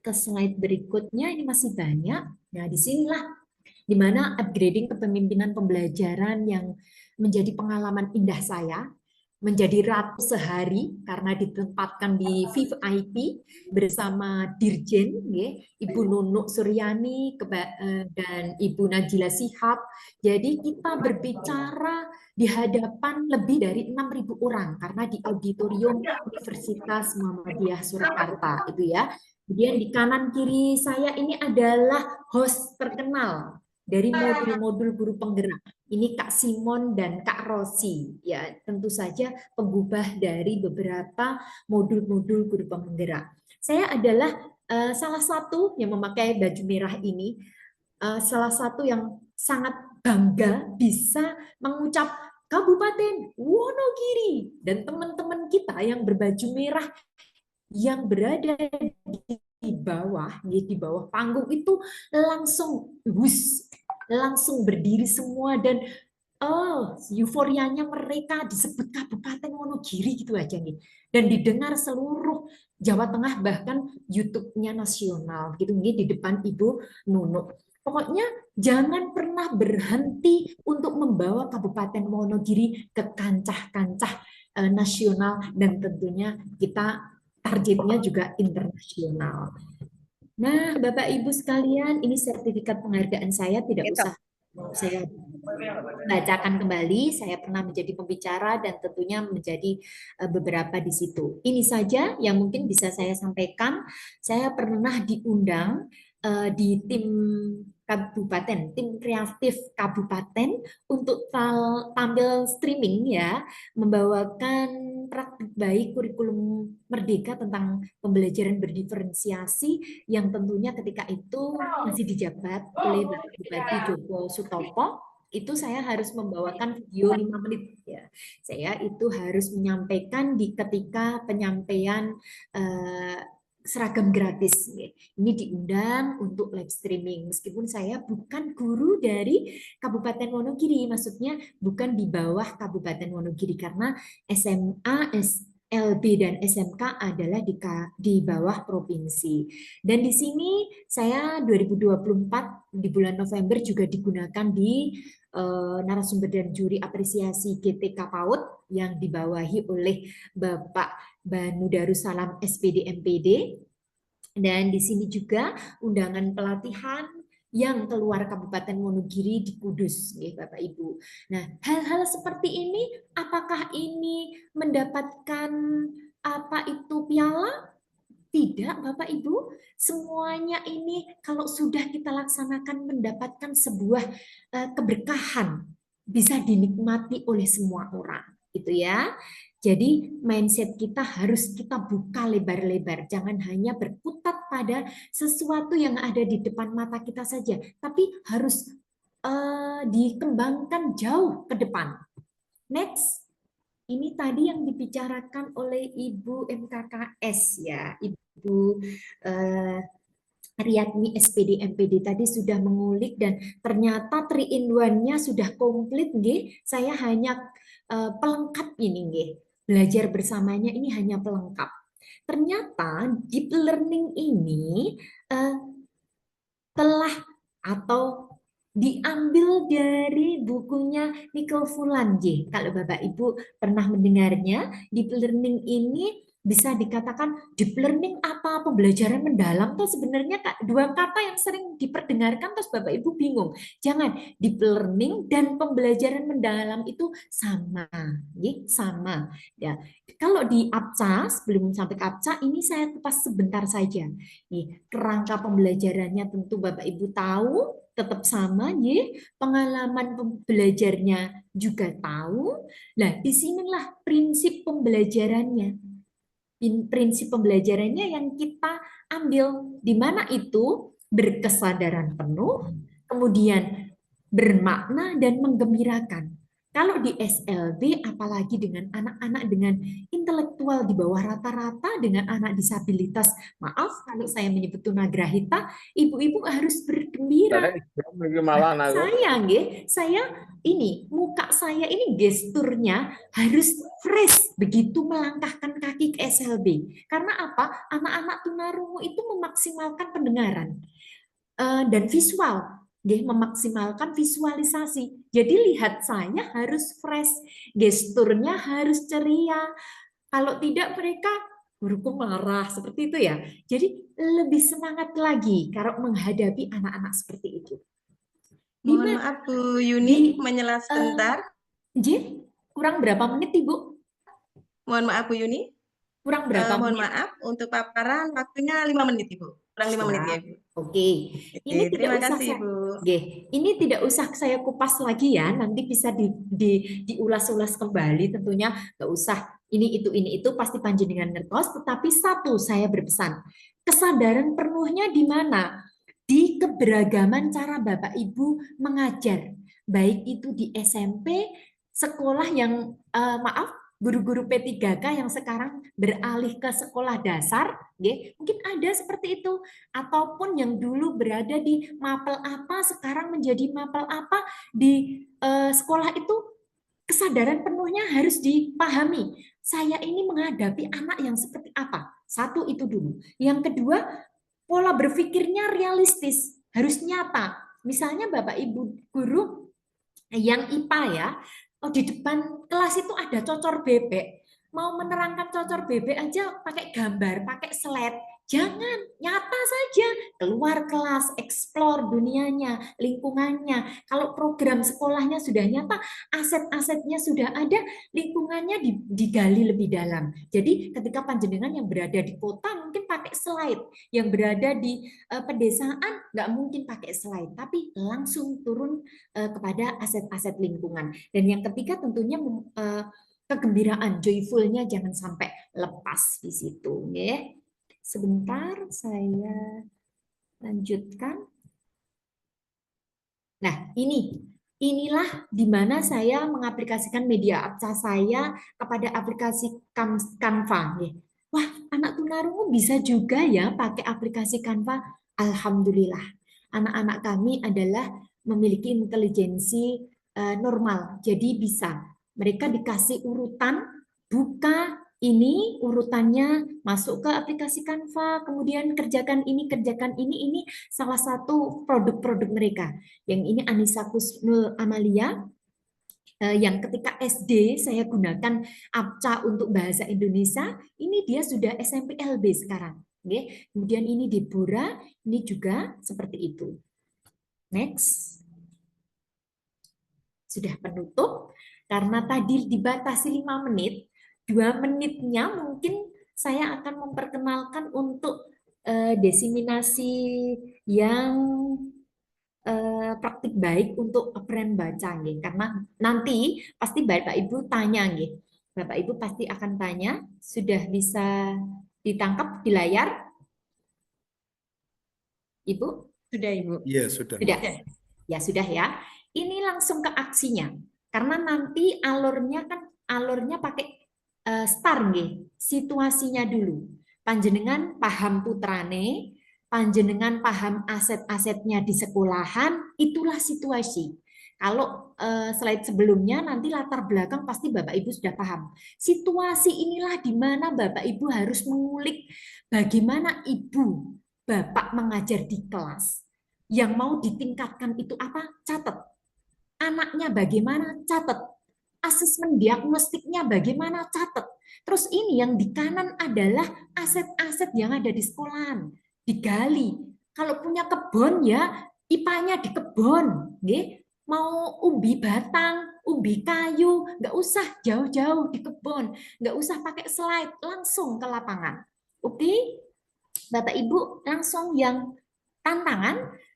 ke slide berikutnya, ini masih banyak. Nah disinilah dimana upgrading kepemimpinan pembelajaran yang menjadi pengalaman indah saya, menjadi ratu sehari karena ditempatkan di VIP bersama Dirjen, Ibu Nunuk Suryani dan Ibu Najila Shihab. Jadi kita berbicara di hadapan lebih dari 6.000 orang karena di auditorium Universitas Muhammadiyah Surakarta itu ya. Kemudian di kanan kiri saya ini adalah host terkenal dari modul-modul guru penggerak. Ini Kak Simon dan Kak Rosi. Ya, tentu saja penggubah dari beberapa modul-modul guru penggerak. Saya adalah salah satu yang memakai baju merah ini, salah satu yang sangat bangga bisa mengucap Kabupaten Wonogiri, dan teman-teman kita yang berbaju merah yang berada di bawah panggung itu langsung berdiri semua dan euforianya mereka disebut Kabupaten Wonogiri gitu aja nih, dan didengar seluruh Jawa Tengah bahkan YouTube-nya nasional gitu nih di depan Ibu Nunuk. Pokoknya jangan pernah berhenti untuk membawa Kabupaten Wonogiri ke kancah-kancah nasional, dan tentunya kita targetnya juga internasional. Nah, Bapak Ibu sekalian, ini sertifikat penghargaan saya, tidak usah saya bacakan kembali. Saya pernah menjadi pembicara dan tentunya menjadi beberapa di situ. Ini saja yang mungkin bisa saya sampaikan. Saya pernah diundang di tim kabupaten, tim kreatif kabupaten untuk tampil streaming ya, membawakan praktik baik kurikulum merdeka tentang pembelajaran berdiferensiasi yang tentunya ketika itu masih dijabat oleh Bapak Bupati Joko Sutopo. Itu saya harus membawakan video 5 menit ya. Saya itu harus menyampaikan di ketika penyampaian seragam gratis. Ini diundang untuk live streaming. Meskipun saya bukan guru dari Kabupaten Wonogiri, maksudnya bukan di bawah Kabupaten Wonogiri karena SMA LB dan SMK adalah di bawah provinsi. Dan di sini saya 2024 di bulan November juga digunakan di narasumber dan juri apresiasi GTK PAUD yang dibawahi oleh Bapak Banu Darussalam SPD MPD. Dan di sini juga undangan pelatihan yang keluar Kabupaten Wonogiri di Kudus, ya Bapak Ibu. Nah, hal-hal seperti ini, apakah ini mendapatkan apa itu piala? Tidak, Bapak Ibu. Semuanya ini kalau sudah kita laksanakan mendapatkan sebuah keberkahan, bisa dinikmati oleh semua orang, gitu ya. Jadi mindset kita harus kita buka lebar-lebar, jangan hanya berkutat pada sesuatu yang ada di depan mata kita saja, tapi harus dikembangkan jauh ke depan. Next, ini tadi yang dibicarakan oleh Ibu MKKS ya, Ibu Riyadmi SPD MPD tadi sudah mengulik dan ternyata 3-in-1-nya sudah komplit nggih. Saya hanya pelengkap ini nggih. Belajar bersamanya ini hanya pelengkap. Ternyata deep learning ini telah atau diambil dari bukunya Nicole Fulan. Kalau Bapak Ibu pernah mendengarnya, deep learning ini bisa dikatakan deep learning apa pembelajaran mendalam tuh sebenarnya dua kata yang sering diperdengarkan terus Bapak Ibu bingung. Jangan, deep learning dan pembelajaran mendalam itu sama, sama. Ya, kalau di APCA sebelum sampai ke APCA ini saya kupas sebentar saja. Nih, kerangka pembelajarannya tentu Bapak Ibu tahu, tetap sama, pengalaman belajarnya juga tahu. Nah, disinilah prinsip pembelajarannya. Prinsip pembelajarannya yang kita ambil, di mana itu berkesadaran penuh, kemudian bermakna dan menggembirakan. Kalau di SLB, apalagi dengan anak-anak dengan intelektual di bawah rata-rata, dengan anak disabilitas, maaf kalau saya menyebut tunagrahita, ibu-ibu harus bergembira. Saya ini, muka saya ini gesturnya harus fresh begitu melangkahkan kaki ke SLB. Karena apa? Anak-anak tunarungu itu memaksimalkan pendengaran dan visual. Memaksimalkan visualisasi. Jadi lihat saya harus fresh, gesturnya harus ceria. Kalau tidak mereka guruku marah seperti itu ya. Jadi lebih semangat lagi kalau menghadapi anak-anak seperti itu. Mohon maaf Bu Yuni, menyela sebentar. Kurang berapa menit Ibu? Mohon maaf Bu Yuni. Kurang berapa mohon menit? maaf untuk paparan waktunya 5 menit Ibu. Kurang 5 menit ya Ibu. Oke. Ini terima kasih Ibu. Ini tidak usah saya kupas lagi ya. Nanti bisa diulas-ulas kembali tentunya. Nggak usah ini itu pasti panjenengan ngertos. Tetapi satu saya berpesan. Kesadaran penuhnya di mana? Di keberagaman cara Bapak Ibu mengajar. Baik itu di SMP, sekolah yang guru-guru P3K yang sekarang beralih ke sekolah dasar, mungkin ada seperti itu, ataupun yang dulu berada di mapel apa sekarang menjadi mapel apa di sekolah itu, kesadaran penuhnya harus dipahami. Saya ini menghadapi anak yang seperti apa? Satu itu dulu. Yang kedua, pola berpikirnya realistis, harus nyata. Misalnya Bapak Ibu guru yang IPA ya, di depan kelas itu ada cocor bebek. Mau menerangkan cocor bebek aja pakai gambar, pakai slide. Jangan, nyata saja. Keluar kelas, explore dunianya, lingkungannya. Kalau program sekolahnya sudah nyata, aset-asetnya sudah ada, lingkungannya digali lebih dalam. Jadi ketika panjenengan yang berada di kota mungkin pakai slide, yang berada di pedesaan nggak mungkin pakai slide, tapi langsung turun kepada aset-aset lingkungan. Dan yang ketiga tentunya kegembiraan, joyfulnya jangan sampai lepas di situ. Sebentar saya lanjutkan. Nah, inilah di mana saya mengaplikasikan media APCA saya kepada aplikasi Canva. Wah, anak tunarungu bisa juga ya pakai aplikasi Canva. Alhamdulillah. Anak-anak kami adalah memiliki intelijensi normal. Jadi bisa. Mereka dikasih urutan, buka Ini urutannya masuk ke aplikasi Canva, kemudian kerjakan ini salah satu produk-produk mereka. Yang ini Anissa Kusnul Amalia, yang ketika SD saya gunakan APCA untuk bahasa Indonesia, ini dia sudah SMP LB sekarang. Oke. Kemudian ini Deborah, ini juga seperti itu. Next. Sudah penutup, karena tadi dibatasi 5 menit, 2 menitnya mungkin saya akan memperkenalkan untuk desiminasi yang praktik baik untuk brand baca, karena nanti pasti Bapak Ibu tanya, Bapak Ibu pasti akan tanya. Sudah bisa ditangkap di layar, Ibu? Sudah, Ibu. Iya, sudah. Sudah. Ya sudah ya. Ini langsung ke aksinya. Karena nanti alurnya pakai start nggih, situasinya dulu. Panjenengan paham putrane, panjenengan paham aset-asetnya di sekolahan, itulah situasi. Kalau slide sebelumnya nanti latar belakang pasti Bapak Ibu sudah paham. Situasi inilah di mana Bapak Ibu harus mengulik bagaimana Ibu, Bapak mengajar di kelas. Yang mau ditingkatkan itu apa? Catat. Anaknya bagaimana? Catat. Asesmen diagnostiknya bagaimana? Catat. Terus ini yang di kanan adalah aset-aset yang ada di sekolahan. Digali. Kalau punya kebun ya, IPA-nya di kebun. Mau ubi batang, ubi kayu, nggak usah jauh-jauh di kebun. Nggak usah pakai slide, langsung ke lapangan. Oke? Bapak Ibu, langsung yang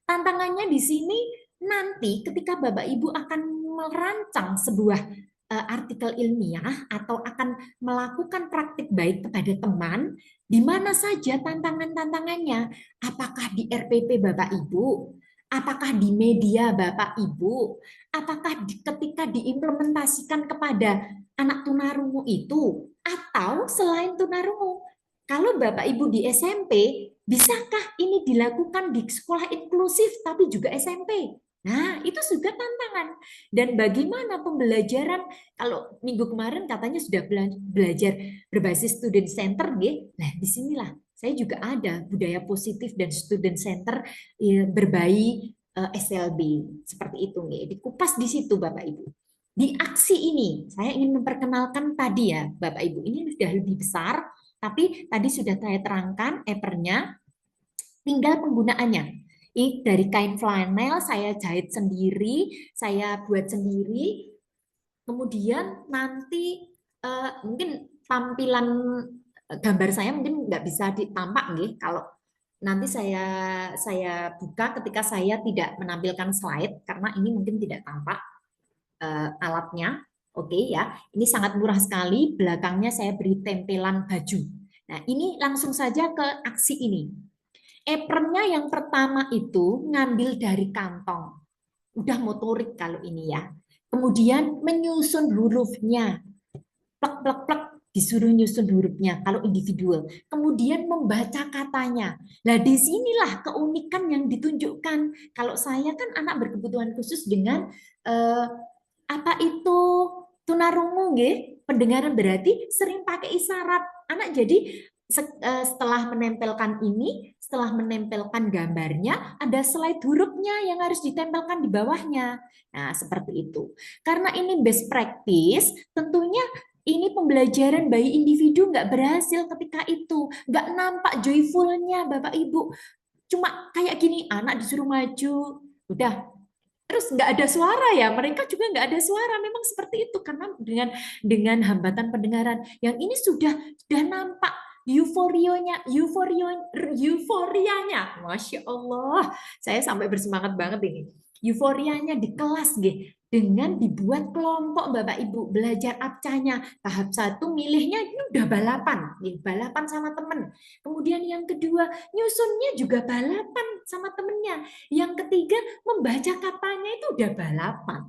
tantangannya di sini nanti ketika Bapak Ibu akan merancang sebuah artikel ilmiah atau akan melakukan praktik baik kepada teman, di mana saja tantangannya? Apakah di RPP Bapak Ibu? Apakah di media Bapak Ibu? Apakah ketika diimplementasikan kepada anak tunarungu itu? Atau selain tunarungu? Kalau Bapak Ibu di SMP, bisakah ini dilakukan di sekolah inklusif tapi juga SMP? Nah, itu juga tantangan. Dan bagaimana pembelajaran, kalau minggu kemarin katanya sudah belajar berbasis student center, nah disinilah saya juga ada budaya positif dan student center berbayi SLB. Seperti itu, dikupas di situ Bapak Ibu. Di aksi ini, saya ingin memperkenalkan tadi ya Bapak Ibu, ini sudah lebih besar, tapi tadi sudah saya terangkan epernya, tinggal penggunaannya. Ini dari kain flanel, saya jahit sendiri, saya buat sendiri. Kemudian nanti mungkin tampilan gambar saya mungkin nggak bisa ditampak, kalau nanti saya buka ketika saya tidak menampilkan slide, karena ini mungkin tidak tampak alatnya. Oke ya, ini sangat murah sekali. Belakangnya saya beri tempelan baju. Nah, ini langsung saja ke aksi ini. Apronnya yang pertama itu ngambil dari kantong. Udah motorik kalau ini ya. Kemudian menyusun hurufnya. Plek, plek, plek. Disuruh nyusun hurufnya kalau individual. Kemudian membaca katanya. Nah, disinilah keunikan yang ditunjukkan. Kalau saya kan anak berkebutuhan khusus dengan apa itu tunarungu, pendengaran, berarti sering pakai isyarat. Anak jadi setelah menempelkan ini, setelah menempelkan gambarnya, ada slide hurufnya yang harus ditempelkan di bawahnya. Nah, seperti itu. Karena ini best practice, tentunya ini pembelajaran bayi individu nggak berhasil ketika itu. Nggak nampak joyfulnya Bapak Ibu. Cuma kayak gini, anak disuruh maju, udah. Terus nggak ada suara ya, mereka juga nggak ada suara. Memang seperti itu, karena dengan hambatan pendengaran. Yang ini sudah nampak euforianya, Masya Allah, saya sampai bersemangat banget ini. Euforianya di kelas, dengan dibuat kelompok Bapak Ibu, belajar abcanya. Tahap 1 milihnya ini udah balapan sama temen. Kemudian yang kedua, nyusunnya juga balapan sama temennya. Yang ketiga, membaca katanya itu udah balapan.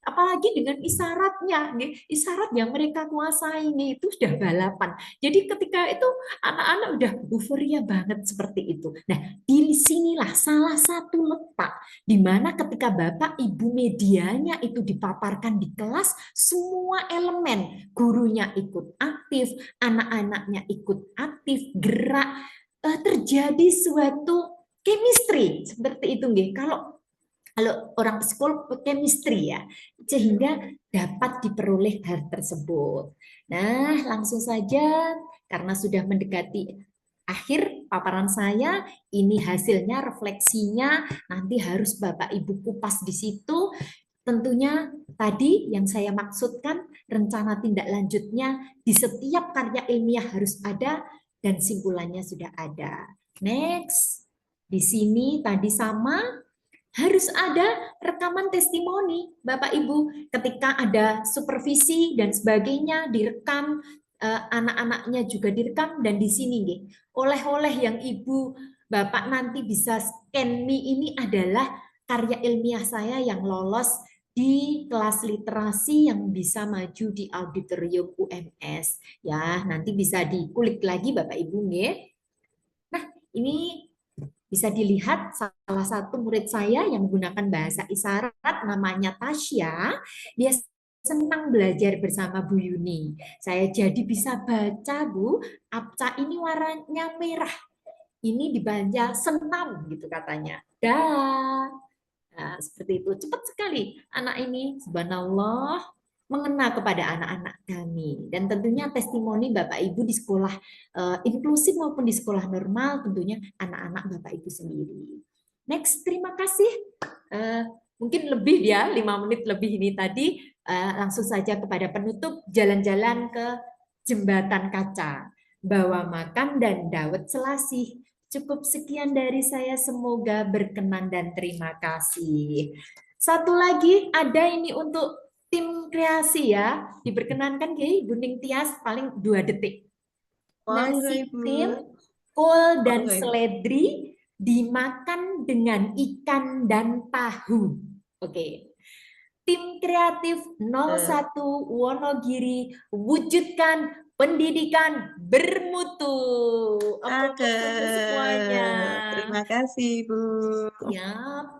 Apalagi dengan isyaratnya, isyarat yang mereka kuasai itu sudah balapan. Jadi ketika itu anak-anak udah euforia banget seperti itu. Nah, disinilah salah satu letak di mana ketika Bapak Ibu medianya itu dipaparkan di kelas, semua elemen, gurunya ikut aktif, anak-anaknya ikut aktif, gerak, terjadi suatu chemistry seperti itu nggih. Kalau orang psikolog chemistry ya, sehingga dapat diperoleh hal tersebut. Nah, langsung saja karena sudah mendekati akhir paparan saya, ini hasilnya, refleksinya, nanti harus Bapak Ibu kupas di situ. Tentunya tadi yang saya maksudkan, rencana tindak lanjutnya di setiap karya ilmiah harus ada dan simpulannya sudah ada. Next, di sini tadi sama, harus ada rekaman testimoni, Bapak Ibu, ketika ada supervisi dan sebagainya direkam, anak-anaknya juga direkam, dan di sini nih, oleh-oleh yang Ibu Bapak nanti bisa scan ini adalah karya ilmiah saya yang lolos di kelas literasi yang bisa maju di auditorium UMS. Ya, nanti bisa dikulik lagi Bapak Ibu nggih. Nah, ini bisa dilihat salah satu murid saya yang menggunakan bahasa isyarat namanya Tasya, dia senang belajar bersama Bu Yuni. Saya jadi bisa baca, Bu, Apca ini warnanya merah. Ini dibaca senam gitu katanya. Dah. Nah, seperti itu. Cepat sekali anak ini, subhanallah, mengena kepada anak-anak kami. Dan tentunya testimoni Bapak Ibu di sekolah inklusif maupun di sekolah normal, tentunya anak-anak Bapak Ibu sendiri. Next, terima kasih. Mungkin lebih ya, 5 menit lebih ini tadi. Langsung saja kepada penutup, jalan-jalan ke Jembatan Kaca. Bawa makan dan dawet selasih. Cukup sekian dari saya, semoga berkenan dan terima kasih. Satu lagi ada ini untuk tim kreasi ya, diperkenankan ya Ibu Ning Tias, paling 2 detik. Nasi tim, kol dan seledri dimakan dengan ikan dan tahu. Oke. Tim kreatif 01 Wonogiri, wujudkan pendidikan bermutu. Oke, semuanya. Terima kasih, Bu. Siap.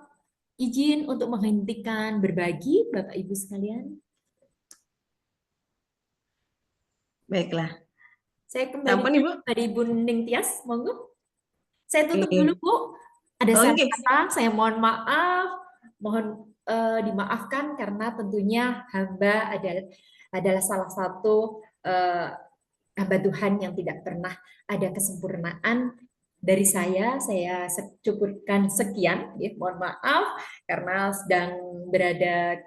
Izin untuk menghentikan berbagi, Bapak Ibu sekalian. Baiklah. Saya kembali Ampun, Ibu. kepada Ibu Ning Tias, monggo. Saya tutup dulu, Bu. Ada salah kata, saya mohon maaf. Mohon dimaafkan karena tentunya hamba adalah salah satu hamba Tuhan yang tidak pernah ada kesempurnaan. Dari saya cukupkan sekian, ya, mohon maaf karena sedang berada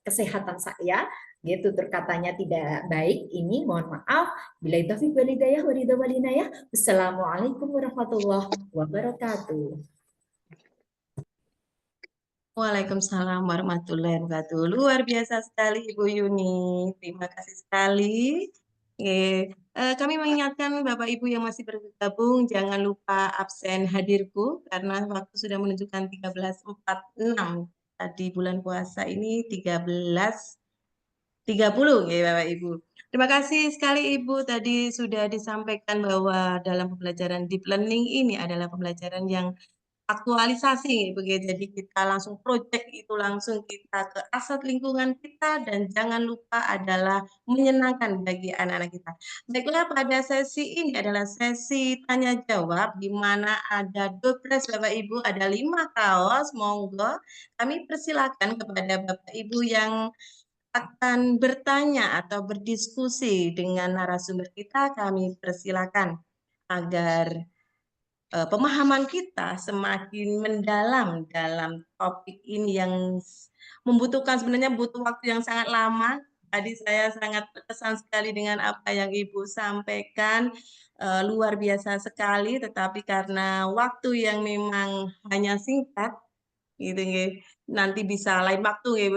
kesehatan saya, gitu terkatanya tidak baik. Ini mohon maaf. Billahi taufiq wal hidayah wa ridha wal inayah. Wassalamualaikum warahmatullahi wabarakatuh. Waalaikumsalam warahmatullahi wabarakatuh. Luar biasa sekali Ibu Yuni. Terima kasih sekali. Kami mengingatkan Bapak Ibu yang masih bergabung, jangan lupa absen hadirku karena waktu sudah menunjukkan 13.46. Tadi bulan puasa ini 13.30 ya Bapak Ibu. Terima kasih sekali Ibu, tadi sudah disampaikan bahwa dalam pembelajaran deep learning ini adalah pembelajaran yang aktualisasi begitu. Jadi kita langsung project itu langsung kita ke aset lingkungan kita dan jangan lupa adalah menyenangkan bagi anak-anak kita. Baiklah, pada sesi ini adalah sesi tanya jawab di mana ada dopres Bapak Ibu, ada 5 kaos, monggo kami persilakan kepada Bapak Ibu yang akan bertanya atau berdiskusi dengan narasumber kita, kami persilakan agar pemahaman kita semakin mendalam dalam topik ini yang sebenarnya butuh waktu yang sangat lama. Tadi saya sangat terkesan sekali dengan apa yang Ibu sampaikan, luar biasa sekali, tetapi karena waktu yang memang hanya singkat, gitu, nanti bisa lain waktu,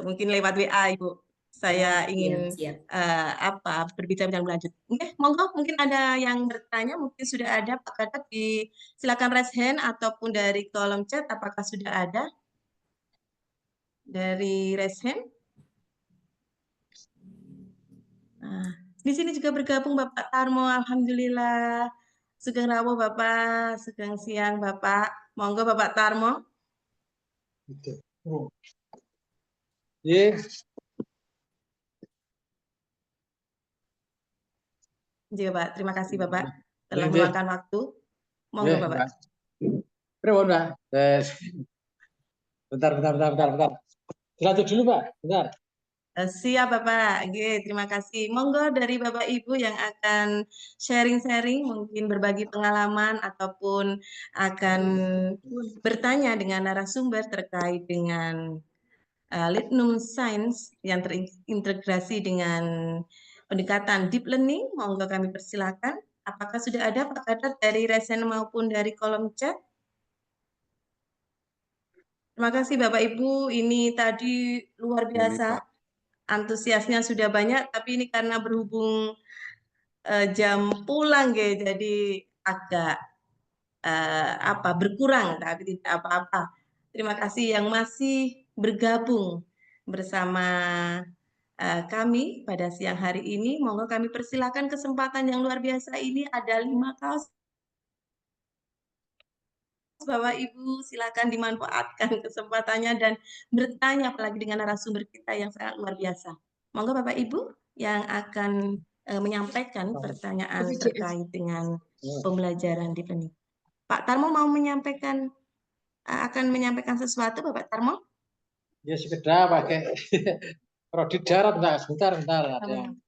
mungkin lewat WA, Ibu. Saya ingin berbicara lebih lanjut. Oke, monggo mungkin ada yang bertanya, mungkin sudah ada Pak Kadep, silakan raise hand ataupun dari kolom chat, apakah sudah ada dari raise hand? Di sini juga bergabung Bapak Tarmo, alhamdulillah. Sugeng rawuh Bapak, sugeng siang Bapak. Monggo Bapak Tarmo. Nggih, Iya, Pak. Terima kasih Bapak telah nggih. meluangkan waktu. Monggo Nggih, Bapak. Mbak. Pripun, Mbak? Bentar. Dilanjut dulu, Pak. Bentar. Siap Bapak. Oke, terima kasih. Monggo dari Bapak Ibu yang akan sharing-sharing, mungkin berbagi pengalaman ataupun akan bertanya dengan narasumber terkait dengan Litnum Science yang terintegrasi dengan pendekatan deep learning. Monggo kami persilakan. Apakah sudah ada Pak Kadrat dari resen maupun dari kolom chat? Terima kasih Bapak Ibu. Ini tadi luar Ini biasa. Pak. Antusiasnya sudah banyak, tapi ini karena berhubung jam pulang jadi agak berkurang, tapi tidak apa-apa. Terima kasih yang masih bergabung bersama kami pada siang hari ini. Monggo kami persilakan kesempatan yang luar biasa ini, ada 5 kaos. Bapak Ibu silakan dimanfaatkan kesempatannya dan bertanya apalagi dengan narasumber kita yang sangat luar biasa. Monggo Bapak Ibu yang akan menyampaikan pertanyaan terkait dengan pembelajaran di PENI. Pak Tarmo mau menyampaikan akan menyampaikan sesuatu Bapak Tarmo? Ya sekedar pakai Rodi darat, Mbak. Sebentar.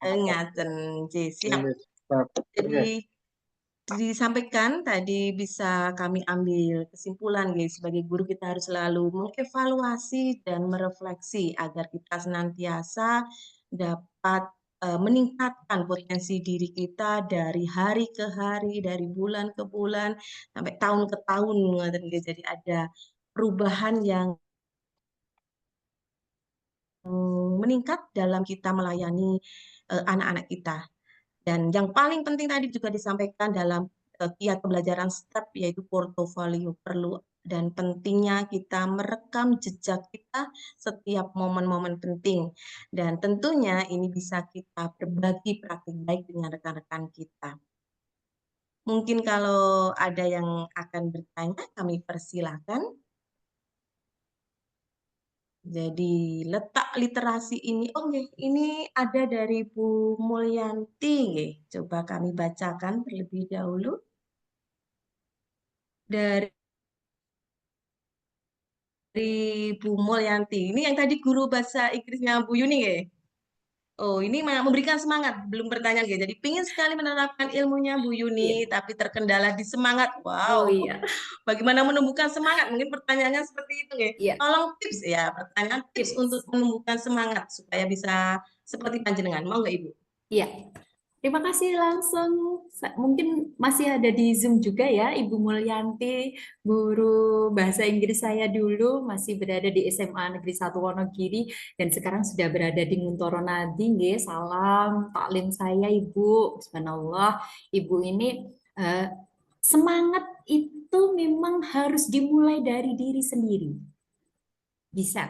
Ngaten, siap. Jadi disampaikan tadi bisa kami ambil kesimpulan guys, sebagai guru kita harus selalu mengevaluasi dan merefleksi agar kita senantiasa dapat meningkatkan potensi diri kita dari hari ke hari, dari bulan ke bulan sampai tahun ke tahun. Jadi ada perubahan yang meningkat dalam kita melayani anak-anak kita. Dan yang paling penting tadi juga disampaikan dalam kiat pembelajaran STEP yaitu portofolio, perlu dan pentingnya kita merekam jejak kita setiap momen-momen penting. Dan tentunya ini bisa kita berbagi praktik baik dengan rekan-rekan kita. Mungkin kalau ada yang akan bertanya, kami persilahkan. Jadi letak literasi ini, ini ada dari Bu Mulyanti. Coba kami bacakan terlebih dahulu. Dari Bu Mulyanti. Ini yang tadi guru bahasa Inggrisnya Bu Yuni ya? Oh, ini memberikan semangat, belum pertanyaan ya. Jadi pingin sekali menerapkan ilmunya Bu Yuni, tapi terkendala di semangat. Wow. Oh iya. Bagaimana menumbuhkan semangat? Mungkin pertanyaannya seperti itu ya. Iya. Tolong tips ya, pertanyaan tips untuk menumbuhkan semangat supaya bisa seperti panjenengan. Mau nggak Ibu? Iya. Terima kasih langsung. Mungkin masih ada di Zoom juga ya, Ibu Mulyanti, guru bahasa Inggris saya dulu, masih berada di SMA Negeri 1 Wonogiri, dan sekarang sudah berada di Nguntoro Nadi. Salam taklim saya, Ibu. Subhanallah, Ibu ini semangat itu memang harus dimulai dari diri sendiri. Bisa.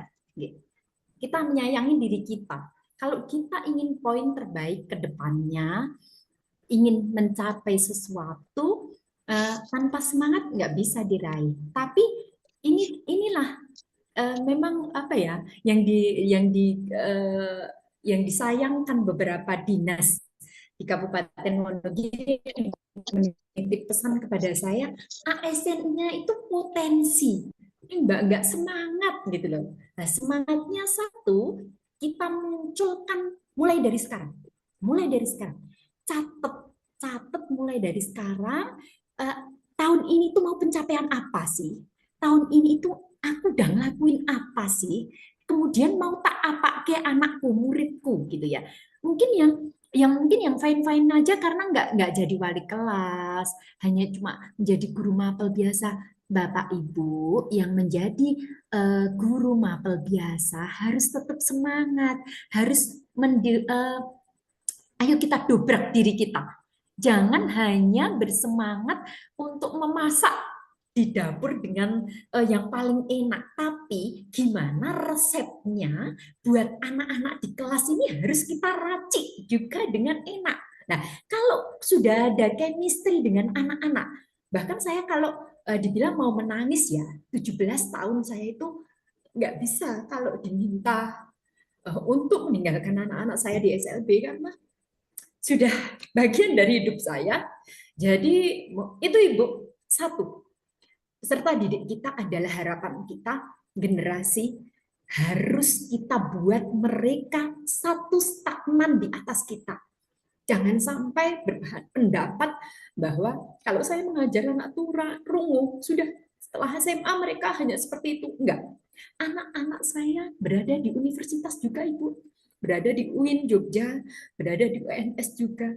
Kita menyayangi diri kita. Kalau kita ingin poin terbaik ke depannya, ingin mencapai sesuatu, tanpa semangat nggak bisa diraih. Tapi inilah memang apa ya yang disayangkan beberapa dinas di Kabupaten Wonogiri menitip pesan kepada saya, ASN-nya itu potensi. Mbak nggak semangat gitu loh. Nah, semangatnya satu, kita munculkan mulai dari sekarang. Catat mulai dari sekarang. Tahun ini tuh mau pencapaian apa sih? Tahun ini tuh aku udah ngelakuin apa sih? Kemudian mau tak apa ke anakku, muridku gitu ya. Mungkin yang fine-fine aja karena nggak jadi wali kelas, hanya cuma menjadi guru mapel biasa. Bapak Ibu yang menjadi guru mapel biasa harus tetap semangat, harus ayo kita dobrak diri kita. Jangan hanya bersemangat untuk memasak di dapur dengan yang paling enak, tapi gimana resepnya buat anak-anak di kelas ini harus kita racik juga dengan enak. Nah, kalau sudah ada chemistry dengan anak-anak, bahkan saya kalau dibilang mau menangis ya, 17 tahun saya itu nggak bisa kalau diminta untuk meninggalkan anak-anak saya di SLB karena sudah bagian dari hidup saya. Jadi itu Ibu, satu, peserta didik kita adalah harapan kita, generasi harus kita buat mereka satu stagnan di atas kita. Jangan sampai berpendapat bahwa kalau saya mengajar anak rungu, sudah setelah SMA mereka hanya seperti itu. Enggak. Anak-anak saya berada di universitas juga, Ibu. Berada di UIN Jogja, berada di UNS juga.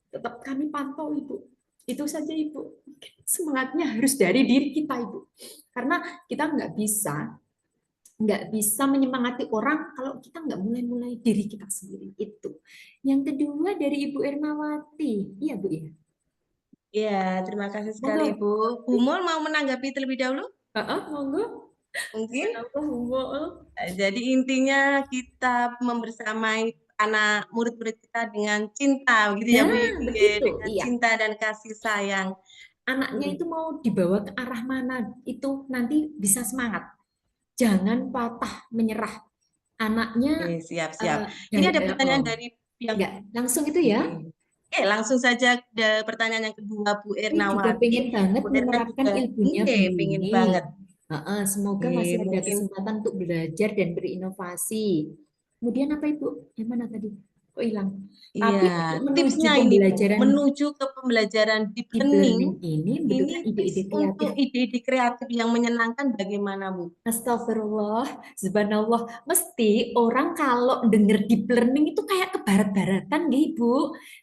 Tetap kami pantau, Ibu. Itu saja, Ibu. Semangatnya harus dari diri kita, Ibu. Karena kita nggak bisa menyemangati orang kalau kita nggak mulai diri kita sendiri. Itu. Yang kedua dari Ibu Ernawati. Iya, Bu, ya? Ya, terima kasih sekali, Ibu. Bu Mul mau menanggapi terlebih dahulu? Monggo. Mungkin. Monggo. Jadi intinya kita membersamai anak murid-murid kita dengan cinta, begitu ya, Bu? Begitu, Dengan iya. cinta dan kasih sayang. Anaknya itu mau dibawa ke arah mana, itu nanti bisa semangat. Jangan patah menyerah. Anaknya siap. Ini ada pertanyaan dari yang langsung itu ya. Langsung saja pertanyaan yang kedua, Bu Ernawati. Juga pengen banget menerapkan ilmunya, pengen banget. Semoga masih ada kesempatan untuk belajar dan berinovasi. Kemudian apa Ibu? Yang mana tadi? Kok hilang? Tapi tipsnya ini menuju ke pembelajaran deep learning ini ide-ide kreatif. Untuk ide-ide kreatif yang menyenangkan bagaimana, Bu? Astagfirullah, subhanallah. Mesti orang kalau denger deep learning itu kayak ke barat-baratan nggih, Ibu.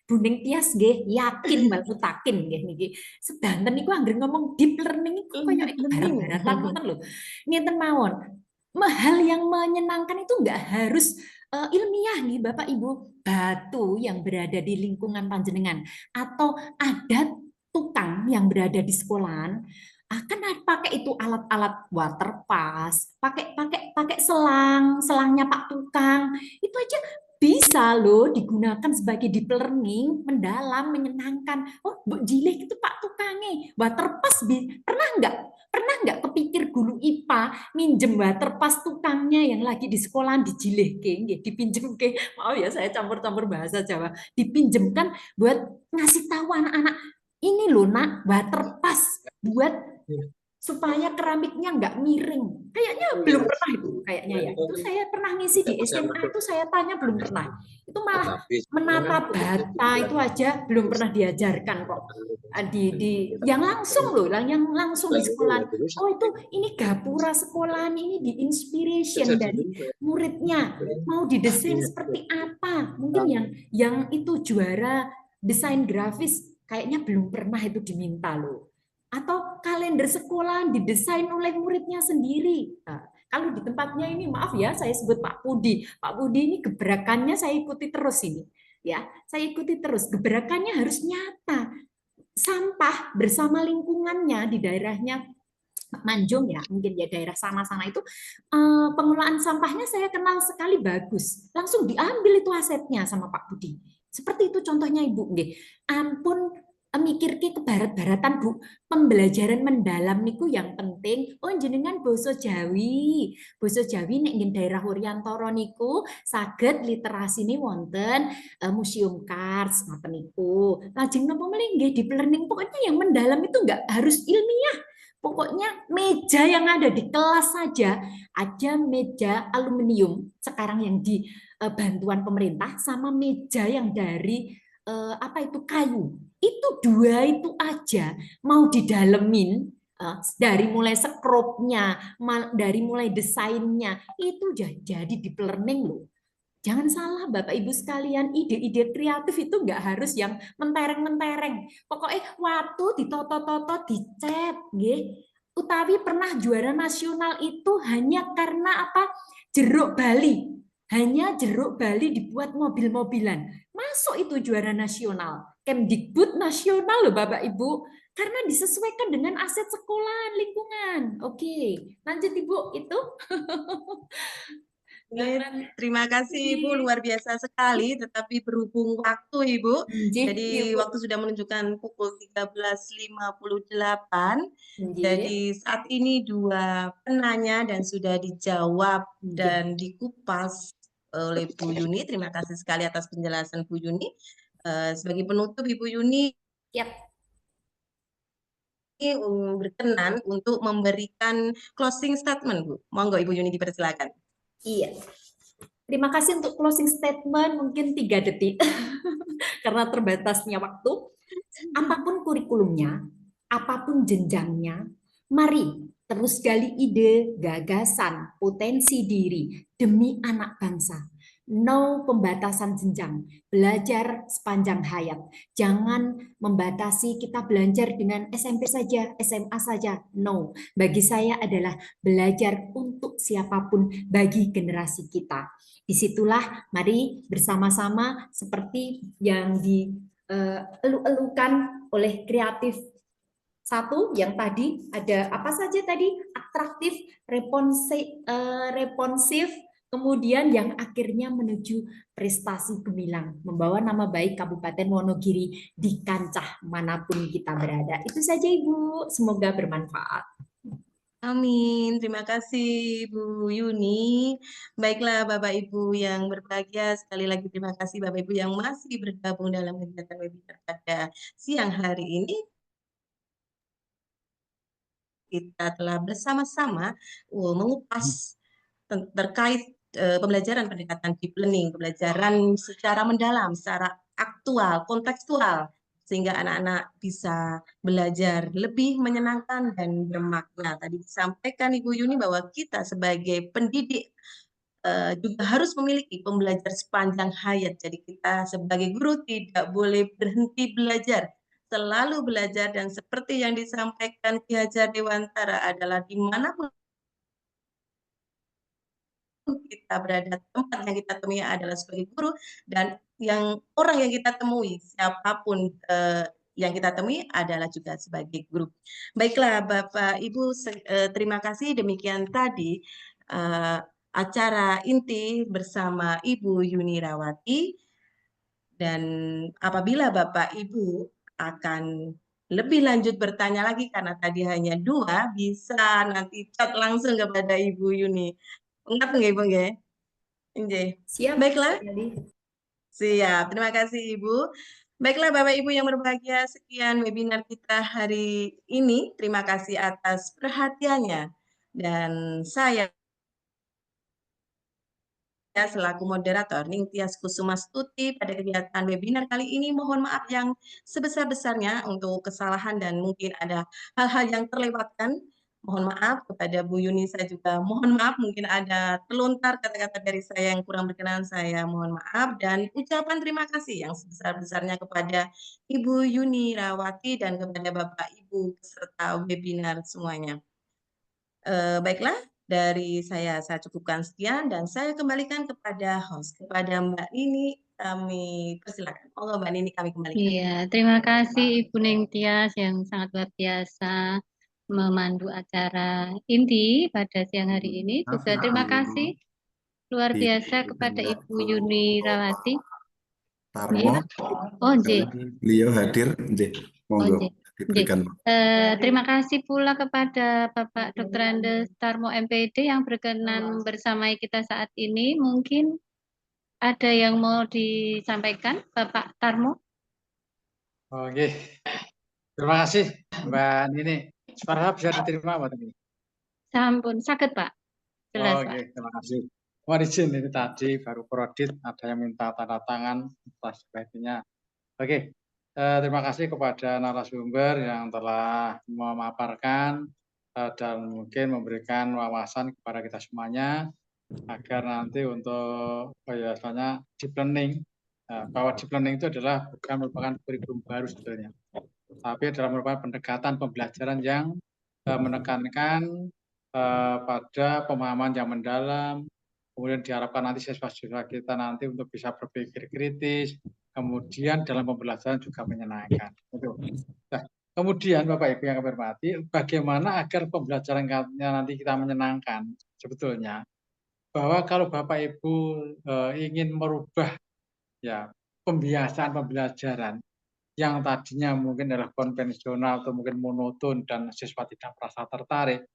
Buning tias nggih, yakin malu takin nggih niki. Sedanten niku anggere ngomong deep learning itu kayak ke barat-baratan ngoten lho. Ngeten mawon. Hal yang menyenangkan itu enggak harus ilmiah nih Bapak Ibu. Batu yang berada di lingkungan panjenengan atau ada tukang yang berada di sekolahan akan pakai itu alat-alat water pass, pakai selangnya Pak Tukang, itu aja bisa loh digunakan sebagai deep learning, mendalam, menyenangkan. Oh, Bu Jileh itu Pak Tukangnya, water pass pernah nggak kepikir guru IPA minjem water pass tukangnya yang lagi di sekolah dipinjem ke, maaf ya saya campur-campur bahasa Jawa, dipinjemkan buat ngasih tahu anak-anak, ini loh nak, water pass buat supaya keramiknya nggak miring. Kayaknya belum pernah itu, kayaknya ya. Itu saya pernah ngisi di SMA itu saya tanya belum pernah. Itu malah menata bata itu aja belum pernah diajarkan kok. Yang langsung loh, yang langsung di sekolah. Oh itu ini gapura sekolahan ini di inspiration dari muridnya. Mau didesain seperti apa? Mungkin yang itu juara desain grafis kayaknya belum pernah itu diminta loh. Atau kalender sekolah didesain oleh muridnya sendiri. Nah, kalau di tempatnya ini, maaf ya, saya sebut Pak Pudi. Pak Pudi ini gebrakannya saya ikuti terus ini. Ya, saya ikuti terus. Gebrakannya harus nyata. Sampah bersama lingkungannya di daerahnya Manjung ya, mungkin ya daerah sana-sana itu pengelolaan sampahnya saya kenal sekali bagus. Langsung diambil itu asetnya sama Pak Budi. Seperti itu contohnya Ibu. Ampun mikir ke barat-baratan Bu, pembelajaran mendalam niku yang penting. Oh jenengan basa Jawi nek nggih daerah Wuryantara niku saged literasine wonten museum Kars ngoten niku. Lajeng napa meneh nggih deep learning, pokoknya yang mendalam itu enggak harus ilmiah. Pokoknya meja yang ada di kelas saja, aja meja aluminium sekarang yang di bantuan pemerintah sama meja yang dari kayu. Itu dua itu aja mau didalemin dari mulai skrupnya, dari mulai desainnya itu jadi deep learning loh. Jangan salah Bapak Ibu sekalian, ide-ide kreatif itu nggak harus yang mentereng-mentereng. Pokoknya waktu ditoto-toto dicet, utawi pernah juara nasional itu hanya karena apa? Jeruk Bali. Hanya jeruk Bali dibuat mobil-mobilan. Masuk itu juara nasional. Kemdikbud nasional loh Bapak Ibu, karena disesuaikan dengan aset sekolahan lingkungan. Oke, lanjut Ibu itu. Terima kasih Ibu, luar biasa sekali, tetapi berhubung waktu Ibu, jadi waktu sudah menunjukkan pukul 13.58, jadi saat ini dua penanya dan sudah dijawab dan dikupas oleh Bu Yuni. Terima kasih sekali atas penjelasan Bu Yuni. Sebagai penutup Ibu Yuni, berkenan untuk memberikan closing statement Bu. Monggo Ibu Yuni dipersilakan. Iya. Terima kasih untuk closing statement mungkin 3 detik karena terbatasnya waktu. Apapun kurikulumnya, apapun jenjangnya, mari terus gali ide, gagasan, potensi diri demi anak bangsa. No pembatasan jenjang, belajar sepanjang hayat. Jangan membatasi kita belajar dengan SMP saja, SMA saja. No, bagi saya adalah belajar untuk siapapun bagi generasi kita. Disitulah mari bersama-sama seperti yang dielu-elukan oleh kreatif satu yang tadi ada apa saja tadi atraktif, responsif, kemudian yang akhirnya menuju prestasi gemilang, membawa nama baik Kabupaten Wonogiri di kancah manapun kita berada. Itu saja Ibu, semoga bermanfaat. Amin. Terima kasih Bu Yuni. Baiklah Bapak Ibu yang berbahagia, sekali lagi terima kasih Bapak Ibu yang masih bergabung dalam kegiatan webinar pada siang hari ini. Kita telah bersama-sama mengupas terkait pembelajaran pendekatan deep learning, pembelajaran secara mendalam, secara aktual, kontekstual, sehingga anak-anak bisa belajar lebih menyenangkan dan bermakna. Tadi disampaikan Ibu Yuni bahwa kita sebagai pendidik juga harus memiliki pembelajar sepanjang hayat. Jadi kita sebagai guru tidak boleh berhenti belajar, selalu belajar, dan seperti yang disampaikan Ki Hajar Dewantara adalah dimanapun kita berada, tempat yang kita temui adalah sebagai guru, dan orang yang kita temui, siapapun yang kita temui adalah juga sebagai guru. Baiklah Bapak Ibu, terima kasih. Demikian tadi acara inti bersama Ibu Yuni Rawati, dan apabila Bapak Ibu akan lebih lanjut bertanya lagi karena tadi hanya 2, bisa nanti chat langsung kepada Ibu Yuni. Enggak nggih, Bu nggih? Nggih. Siap. Baiklah. Siap. Terima kasih Ibu. Baiklah Bapak Ibu yang berbahagia, sekian webinar kita hari ini. Terima kasih atas perhatiannya. Dan saya selaku moderator Ningtyas Kusumastuti pada kegiatan webinar kali ini mohon maaf yang sebesar-besarnya untuk kesalahan dan mungkin ada hal-hal yang terlewatkan. Mohon maaf kepada Bu Yuni, saya juga mohon maaf mungkin ada terlontar kata-kata dari saya yang kurang berkenan, saya mohon maaf, dan ucapan terima kasih yang sebesar-besarnya kepada Ibu Yuni Rawati dan kepada Bapak Ibu peserta webinar semuanya. Baiklah, dari saya cukupkan sekian dan saya kembalikan kepada host, kepada Mbak Nini. Kami persilakan. Monggo Mbak Nini, kami kembalikan. Iya, terima kasih Ibu Ningtyas yang sangat luar biasa memandu acara inti pada siang hari ini. Juga terima kasih luar biasa kepada Ibu Yuni Rawati. Tarmo, Oh, nggih. beliau hadir, monggo nggih. diberikan. Terima kasih pula kepada Bapak Dr. Andes Tarmo MPD yang berkenan bersamai kita saat ini. Mungkin ada yang mau disampaikan, Bapak Tarmo? Oke. Terima kasih Mbak Nini. Suara bisa diterima Mbak Nini? Sampun, sakit Pak. Jelas Pak. Oke, terima kasih. Mohon izin, ini tadi baru prodit, ada yang minta tanda tangan, atas sebagainya. Oke, terima kasih kepada narasumber yang telah memaparkan dan mungkin memberikan wawasan kepada kita semuanya agar nanti untuk biasanya deep learning, bahwa deep learning itu adalah bukan merupakan kurikulum baru sebetulnya, tapi adalah merupakan pendekatan pembelajaran yang menekankan pada pemahaman yang mendalam. Kemudian diharapkan nanti siswa-siswa kita nanti untuk bisa berpikir kritis, kemudian dalam pembelajaran juga menyenangkan. Itu. Nah, kemudian Bapak Ibu yang kami hormati, bagaimana agar pembelajarannya nanti kita menyenangkan? Sebetulnya bahwa kalau Bapak Ibu ingin merubah ya pembiasaan pembelajaran yang tadinya mungkin adalah konvensional atau mungkin monoton dan siswa tidak merasa tertarik,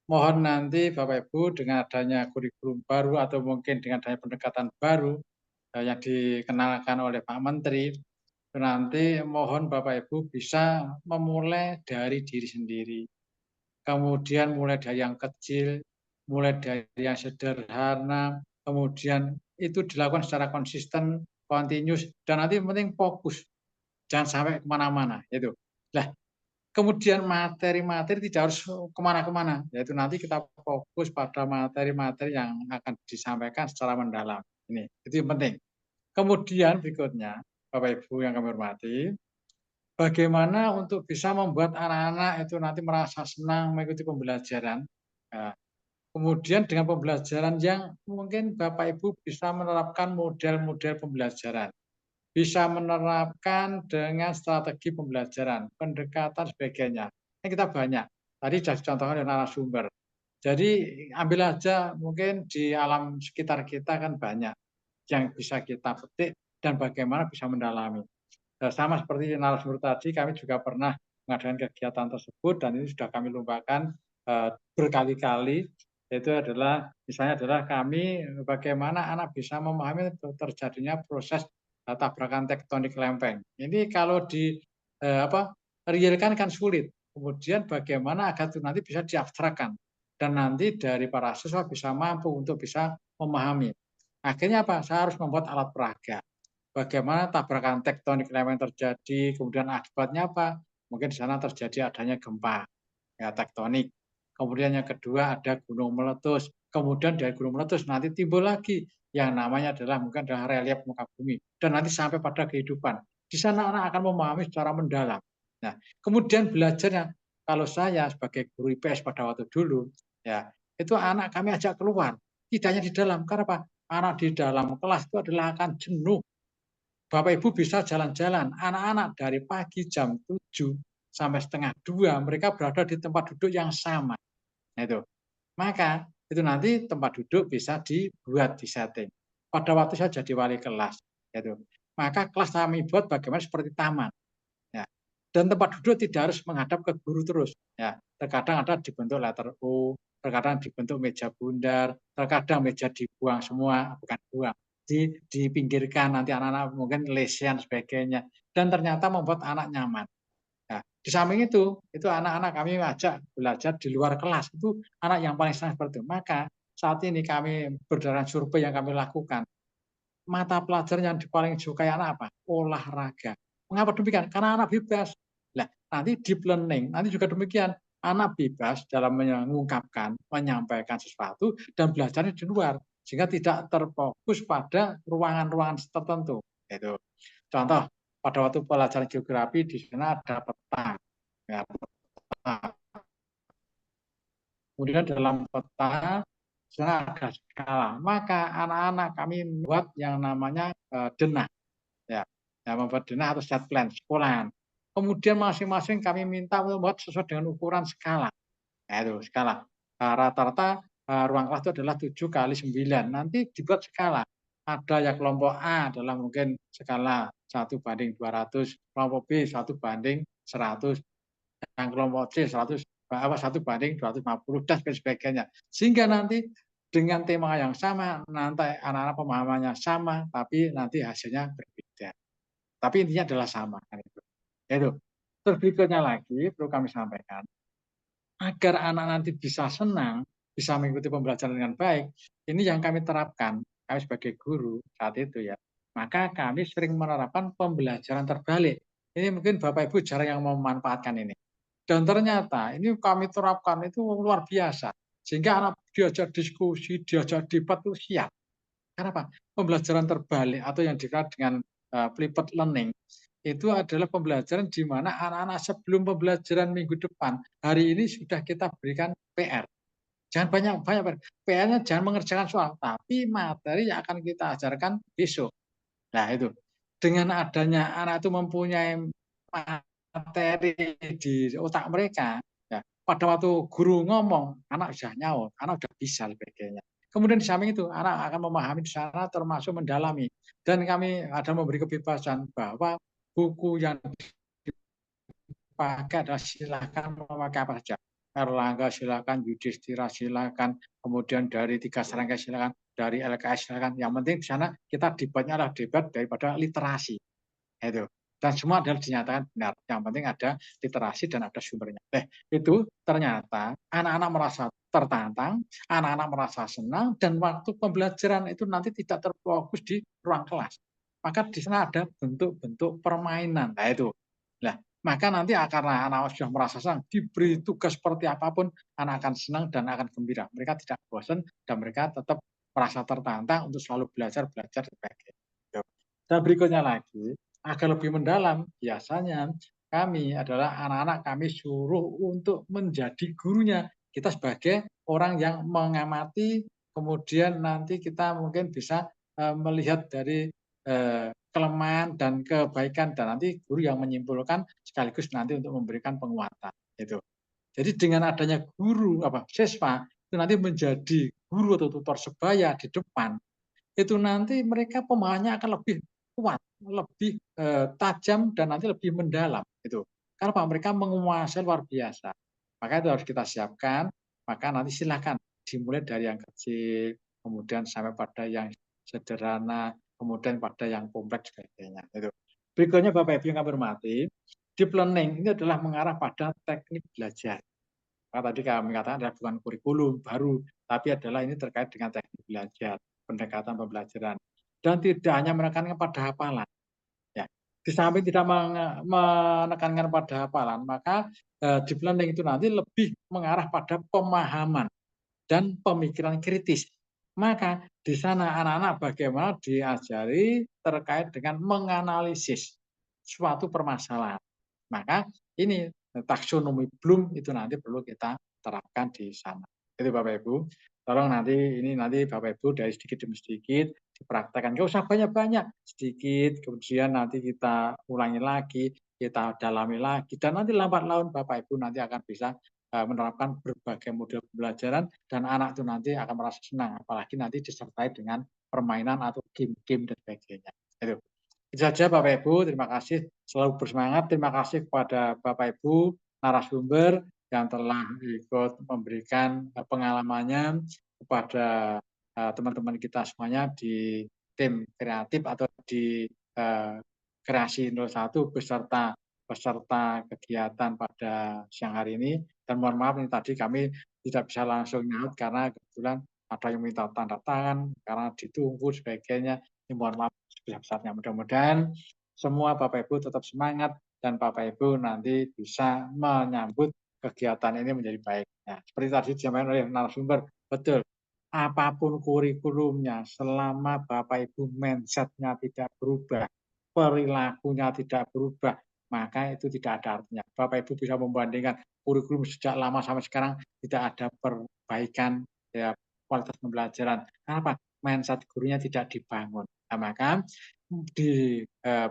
mohon nanti Bapak Ibu dengan adanya kurikulum baru atau mungkin dengan adanya pendekatan baru yang dikenalkan oleh Pak Menteri, nanti mohon Bapak Ibu bisa memulai dari diri sendiri. Kemudian mulai dari yang kecil, mulai dari yang sederhana, kemudian itu dilakukan secara konsisten, continuous, dan nanti yang penting fokus. Jangan sampai kemana-mana. Itu. Nah, kemudian materi-materi tidak harus kemana-kemana. Yaitu nanti kita fokus pada materi-materi yang akan disampaikan secara mendalam. Ini, itu yang penting. Kemudian berikutnya, Bapak Ibu yang kami hormati, bagaimana untuk bisa membuat anak-anak itu nanti merasa senang mengikuti pembelajaran. Nah, kemudian dengan pembelajaran yang mungkin Bapak Ibu bisa menerapkan model-model pembelajaran. Bisa menerapkan dengan strategi pembelajaran, pendekatan sebagainya. Ini kita banyak. Tadi sudah dicontohkan oleh narasumber. Jadi ambil aja mungkin di alam sekitar kita kan banyak yang bisa kita petik dan bagaimana bisa mendalami. Sama seperti narasumber tadi, kami juga pernah mengadakan kegiatan tersebut dan ini sudah kami lupakan berkali-kali. Itu adalah misalnya adalah kami bagaimana anak bisa memahami terjadinya proses tabrakan tektonik lempeng. Ini kalau di realkan kan sulit. Kemudian bagaimana agar itu nanti bisa diabstrakkan dan nanti dari para siswa bisa mampu untuk bisa memahami. Akhirnya apa? Saya harus membuat alat peraga. Bagaimana tabrakan tektonik lempeng terjadi, kemudian akibatnya apa? Mungkin di sana terjadi adanya gempa ya, tektonik. Kemudian yang kedua ada gunung meletus. Kemudian dari gunung meletus nanti timbul lagi yang namanya adalah mungkin adalah relief muka bumi dan nanti sampai pada kehidupan. Di sana anak akan memahami secara mendalam. Nah, kemudian belajarnya kalau saya sebagai guru IPS pada waktu dulu ya, itu anak kami ajak keluar. Tidak hanya di dalam, karena apa? Anak di dalam kelas itu adalah akan jenuh. Bapak Ibu bisa jalan-jalan, anak-anak dari pagi jam 7 sampai setengah 2 mereka berada di tempat duduk yang sama. Nah, itu. Maka itu nanti tempat duduk bisa dibuat di setting. Pada waktu saya jadi wali kelas, gitu. Maka kelas kami buat bagaimana seperti taman. Ya. Dan tempat duduk tidak harus menghadap ke guru terus. Ya. Terkadang ada dibentuk letter O, terkadang dibentuk meja bundar, terkadang meja dibuang semua, bukan buang, dipinggirkan nanti anak-anak mungkin lesehan sebagainya. Dan ternyata membuat anak nyaman. Nah, di samping itu anak-anak kami ajak belajar di luar kelas. Itu anak yang paling senang seperti itu. Maka saat ini kami berdasarkan survei yang kami lakukan, mata pelajaran yang paling disukai anak apa? Olahraga. Mengapa demikian? Karena anak bebas. Nah, nanti deep learning, nanti juga demikian. Anak bebas dalam mengungkapkan, menyampaikan sesuatu, dan belajarnya di luar. Sehingga tidak terfokus pada ruangan-ruangan tertentu. Itu. Contoh, pada waktu pelajaran geografi di sana ada peta. Ya, peta. Kemudian dalam peta di sana ada skala. Maka anak-anak kami membuat yang namanya denah. Ya, membuat denah atau set plan, sekolahan. Kemudian masing-masing kami minta untuk membuat sesuai dengan ukuran skala. Nah, itu skala. Rata-rata ruang kelas itu adalah 7 kali 9. Nanti dibuat skala. Ada yang kelompok A adalah mungkin skala 1:200, kelompok B 1:100, yang kelompok C 1:250 dan sebagainya. Sehingga nanti dengan tema yang sama, nanti anak-anak pemahamannya sama, tapi nanti hasilnya berbeda. Tapi intinya adalah sama. Itu. Terus berikutnya lagi perlu kami sampaikan, agar anak nanti bisa senang, bisa mengikuti pembelajaran dengan baik, ini yang kami terapkan, kami sebagai guru saat itu ya. Maka kami sering menerapkan pembelajaran terbalik. Ini mungkin Bapak Ibu jarang yang memanfaatkan ini. Dan ternyata ini kami terapkan itu luar biasa. Sehingga anak diajak diskusi, diajak debat itu siap. Kenapa? Pembelajaran terbalik atau yang dikenal dengan flipped learning itu adalah pembelajaran di mana anak-anak sebelum pembelajaran minggu depan, hari ini sudah kita berikan PR. Jangan banyak-banyak PR-nya, jangan mengerjakan soal, tapi materi yang akan kita ajarkan besok. Nah itu. dengan adanya anak itu mempunyai materi di otak mereka, ya, pada waktu guru ngomong, anak sudah nyaut, anak sudah bisa sebagainya. Kemudian di samping itu, anak akan memahami di sana termasuk mendalami. Dan kami ada memberi kebebasan bahwa buku yang dipakai adalah silakan memakai apa saja. Erlangga silakan, Yudhistira silakan, kemudian dari Tiga Serangkai silakan, dari LKS silakan. Yang penting di sana kita debatnya adalah debat daripada literasi. Itu. Dan semua adalah dinyatakan benar. Yang penting ada literasi dan ada sumbernya. Itu ternyata anak-anak merasa tertantang, anak-anak merasa senang, dan waktu pembelajaran itu nanti tidak terfokus di ruang kelas. Maka di sana ada bentuk-bentuk permainan. Nah itu. Nah, maka nanti karena anak sudah merasa senang, diberi tugas seperti apapun, anak akan senang dan akan gembira. Mereka tidak bosan dan mereka tetap merasa tertantang untuk selalu belajar sebagainya. Dan berikutnya lagi, agar lebih mendalam, biasanya kami adalah anak-anak kami suruh untuk menjadi gurunya. Kita sebagai orang yang mengamati, kemudian nanti kita mungkin bisa melihat dari kelemahan dan kebaikan, dan nanti guru yang menyimpulkan sekaligus nanti untuk memberikan penguatan. Itu. Jadi dengan adanya guru, siswa, itu nanti menjadi guru atau tutor sebaya di depan, itu nanti mereka pemahamannya akan lebih kuat, lebih tajam, dan nanti lebih mendalam. Itu. Karena mereka menguasai luar biasa. Maka itu harus kita siapkan. Maka nanti silakan dimulai dari yang kecil, kemudian sampai pada yang sederhana, kemudian pada yang kompleks sebagainya. Itu. Berikutnya Bapak Ibu yang kami hormati, deep learning ini adalah mengarah pada teknik belajar. Maka tadi kami katakan adalah bukan kurikulum baru, tapi adalah ini terkait dengan teknik belajar, pendekatan pembelajaran. Dan tidak hanya menekankan pada hafalan. Ya. Di samping tidak menekankan pada hafalan, maka deep learning itu nanti lebih mengarah pada pemahaman dan pemikiran kritis. Maka di sana anak-anak bagaimana diajari terkait dengan menganalisis suatu permasalahan. Maka ini taksonomi Bloom itu nanti perlu kita terapkan di sana. Itu Bapak Ibu. Tolong nanti Bapak Ibu dari sedikit demi sedikit dipraktekkan. Nggak usah banyak-banyak, sedikit, kemudian nanti kita ulangi lagi, kita dalami lagi, dan nanti lambat laun Bapak Ibu nanti akan bisa menerapkan berbagai model pembelajaran, dan anak itu nanti akan merasa senang, apalagi nanti disertai dengan permainan atau game-game dan sebagainya. Itu saja Bapak Ibu, terima kasih, selalu bersemangat. Terima kasih kepada Bapak Ibu narasumber yang telah ikut memberikan pengalamannya kepada teman-teman kita semuanya di tim kreatif atau di Kreasi 01 beserta kegiatan pada siang hari ini. Dan mohon maaf ini tadi kami tidak bisa langsung nyaut karena kebetulan ada yang minta tanda tangan karena ditunggu sebagainya. Ini mohon maaf sebesar-besarnya. Mudah-mudahan semua Bapak Ibu tetap semangat dan Bapak Ibu nanti bisa menyambut kegiatan ini menjadi baik. Nah, seperti tadi disampaikan oleh narasumber, betul. Apapun kurikulumnya, selama Bapak Ibu mindset-nya tidak berubah, perilakunya tidak berubah, maka itu tidak ada artinya. Bapak Ibu bisa membandingkan kurikulum sejak lama sampai sekarang tidak ada perbaikan ya, kualitas pembelajaran. Kenapa? Mindset gurunya tidak dibangun. Nah, maka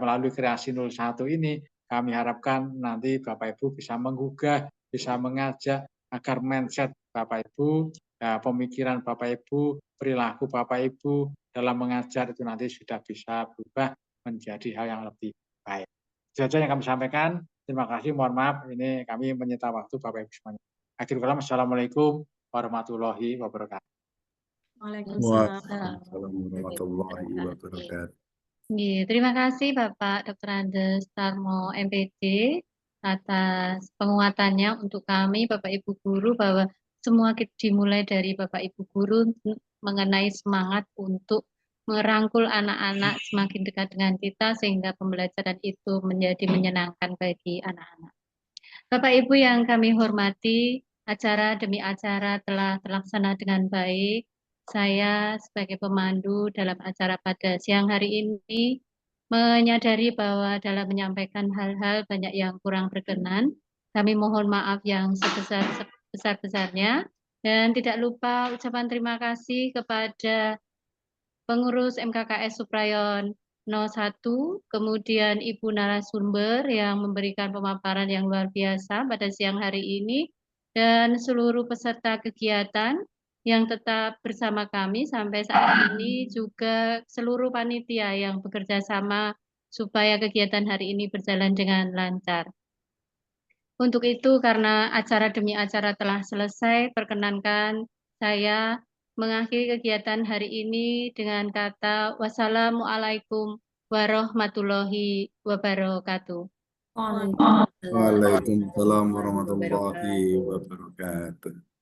melalui Kreasi 01 ini kami harapkan nanti Bapak Ibu bisa menggugah, bisa mengajak agar mindset Bapak Ibu, pemikiran Bapak Ibu, perilaku Bapak Ibu dalam mengajar itu nanti sudah bisa berubah menjadi hal yang lebih baik. Itu saja yang kami sampaikan. Terima kasih, mohon maaf ini kami menyita waktu Bapak Ibu semuanya. Akhirul kalam, Assalamualaikum warahmatullahi wabarakatuh. Waalaikumsalam warahmatullahi wabarakatuh. Terima kasih Bapak Dr. Andes Tarmo MPD atas penguatannya untuk kami Bapak Ibu Guru, bahwa semua dimulai dari Bapak Ibu Guru mengenai semangat untuk merangkul anak-anak semakin dekat dengan kita sehingga pembelajaran itu menjadi menyenangkan bagi anak-anak. Bapak Ibu yang kami hormati, acara demi acara telah terlaksana dengan baik. Saya sebagai pemandu dalam acara pada siang hari ini menyadari bahwa dalam menyampaikan hal-hal banyak yang kurang berkenan. Kami mohon maaf yang sebesar-besarnya, dan tidak lupa ucapan terima kasih kepada pengurus MKKS Suprayon 01, kemudian Ibu narasumber yang memberikan pemaparan yang luar biasa pada siang hari ini, dan seluruh peserta kegiatan yang tetap bersama kami sampai saat ini, juga seluruh panitia yang bekerja sama supaya kegiatan hari ini berjalan dengan lancar. Untuk itu, karena acara demi acara telah selesai, perkenankan saya mengakhiri kegiatan hari ini dengan kata wassalamualaikum warahmatullahi wabarakatuh. Waalaikumsalam warahmatullahi wabarakatuh.